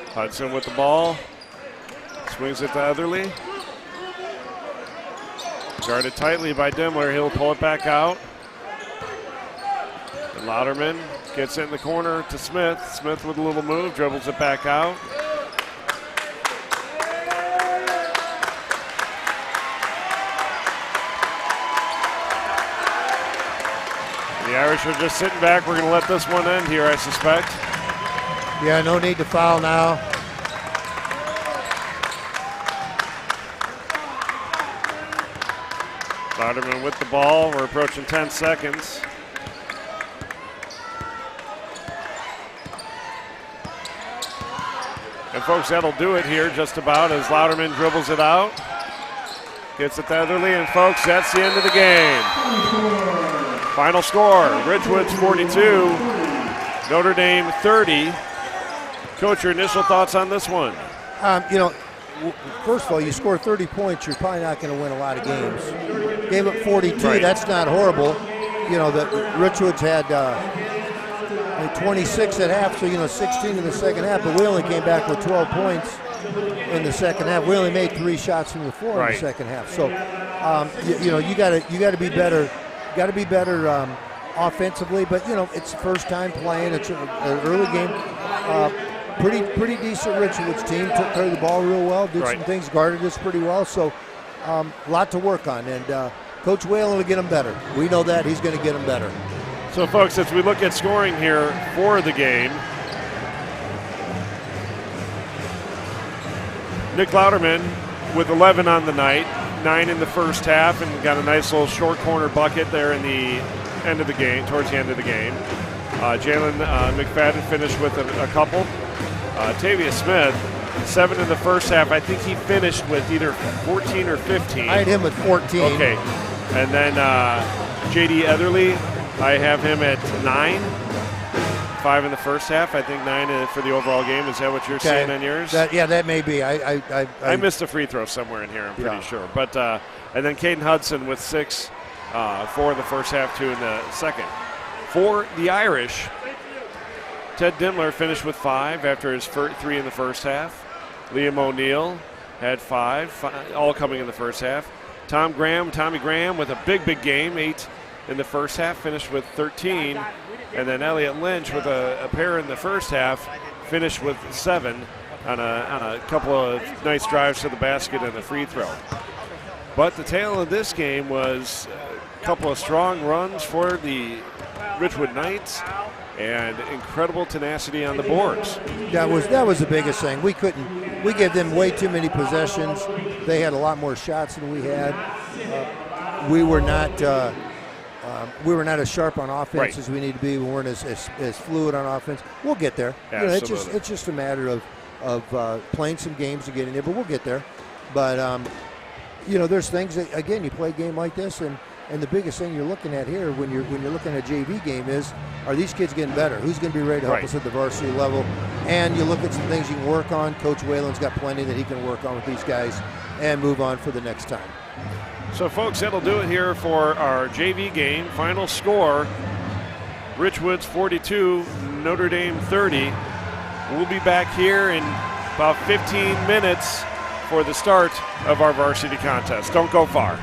Hudson with the ball. Swings it to Etherly. Guarded tightly by Dimler. He'll pull it back out. And Louderman gets it in the corner to Smith. Smith with a little move, dribbles it back out. The Irish are just sitting back. We're going to let this one end here, I suspect. Yeah, no need to foul now. Louderman with the ball. We're approaching 10 seconds. And folks, that'll do it here just about as Louderman dribbles it out. Gets it to Etherly, and folks, that's the end of the game. Final score, Richwoods 42, Notre Dame 30. Coach, your initial thoughts on this one? First of all, you score 30 points, you're probably not going to win a lot of games. Gave up 42, that's not horrible. The Richwoods had 26 at half, so 16 in the second half, but we only came back with 12 points in the second half. We only made 3 shots from the floor in the second half. So, you got to be better. Got to be better offensively, but it's the first time playing. It's an early game. Pretty decent Richwoods team. Took care of the ball real well. Did some things. Guarded us pretty well. So, a lot to work on. And Coach Whalen will get them better. We know that he's going to get them better. So, folks, as we look at scoring here for the game, Nick Louderman with 11 on the night, 9 in the first half, and got a nice little short corner bucket there in the end of the game, towards the end of the game. Jalen McFadden finished with a couple. Tavia Smith, 7 in the first half. I think he finished with either 14 or 15. I had him at 14. Okay. And then J.D. Etherly, I have him at 9. 5 in the first half. I think 9 for the overall game. Is that what you're seeing on yours? That may be. I missed a free throw somewhere in here, I'm pretty sure. But and then Caden Hudson with 6, 4 in the first half, 2 in the second. For the Irish, Ted Dimler finished with 5 after his 3 in the first half. Liam O'Neill had 5, all coming in the first half. Tommy Graham with a big game, 8 in the first half, finished with 13. And then Elliot Lynch with a pair in the first half, finished with 7 on a couple of nice drives to the basket and a free throw. But the tale of this game was a couple of strong runs for the Richwood Knights and incredible tenacity on the boards. That was the biggest thing. We gave them way too many possessions. They had a lot more shots than we had. We were not as sharp on offense as we need to be. We weren't as fluid on offense. We'll get there. It's just a matter of playing some games to get in there, but we'll get there. But there's things that, again, you play a game like this, and the biggest thing you're looking at here when you're looking at a JV game is, are these kids getting better? Who's going to be ready to help us at the varsity level? And you look at some things you can work on. Coach Whalen's got plenty that he can work on with these guys and move on for the next time. So, folks, that'll do it here for our JV game. Final score, Richwoods 42, Notre Dame 30. We'll be back here in about 15 minutes for the start of our varsity contest. Don't go far.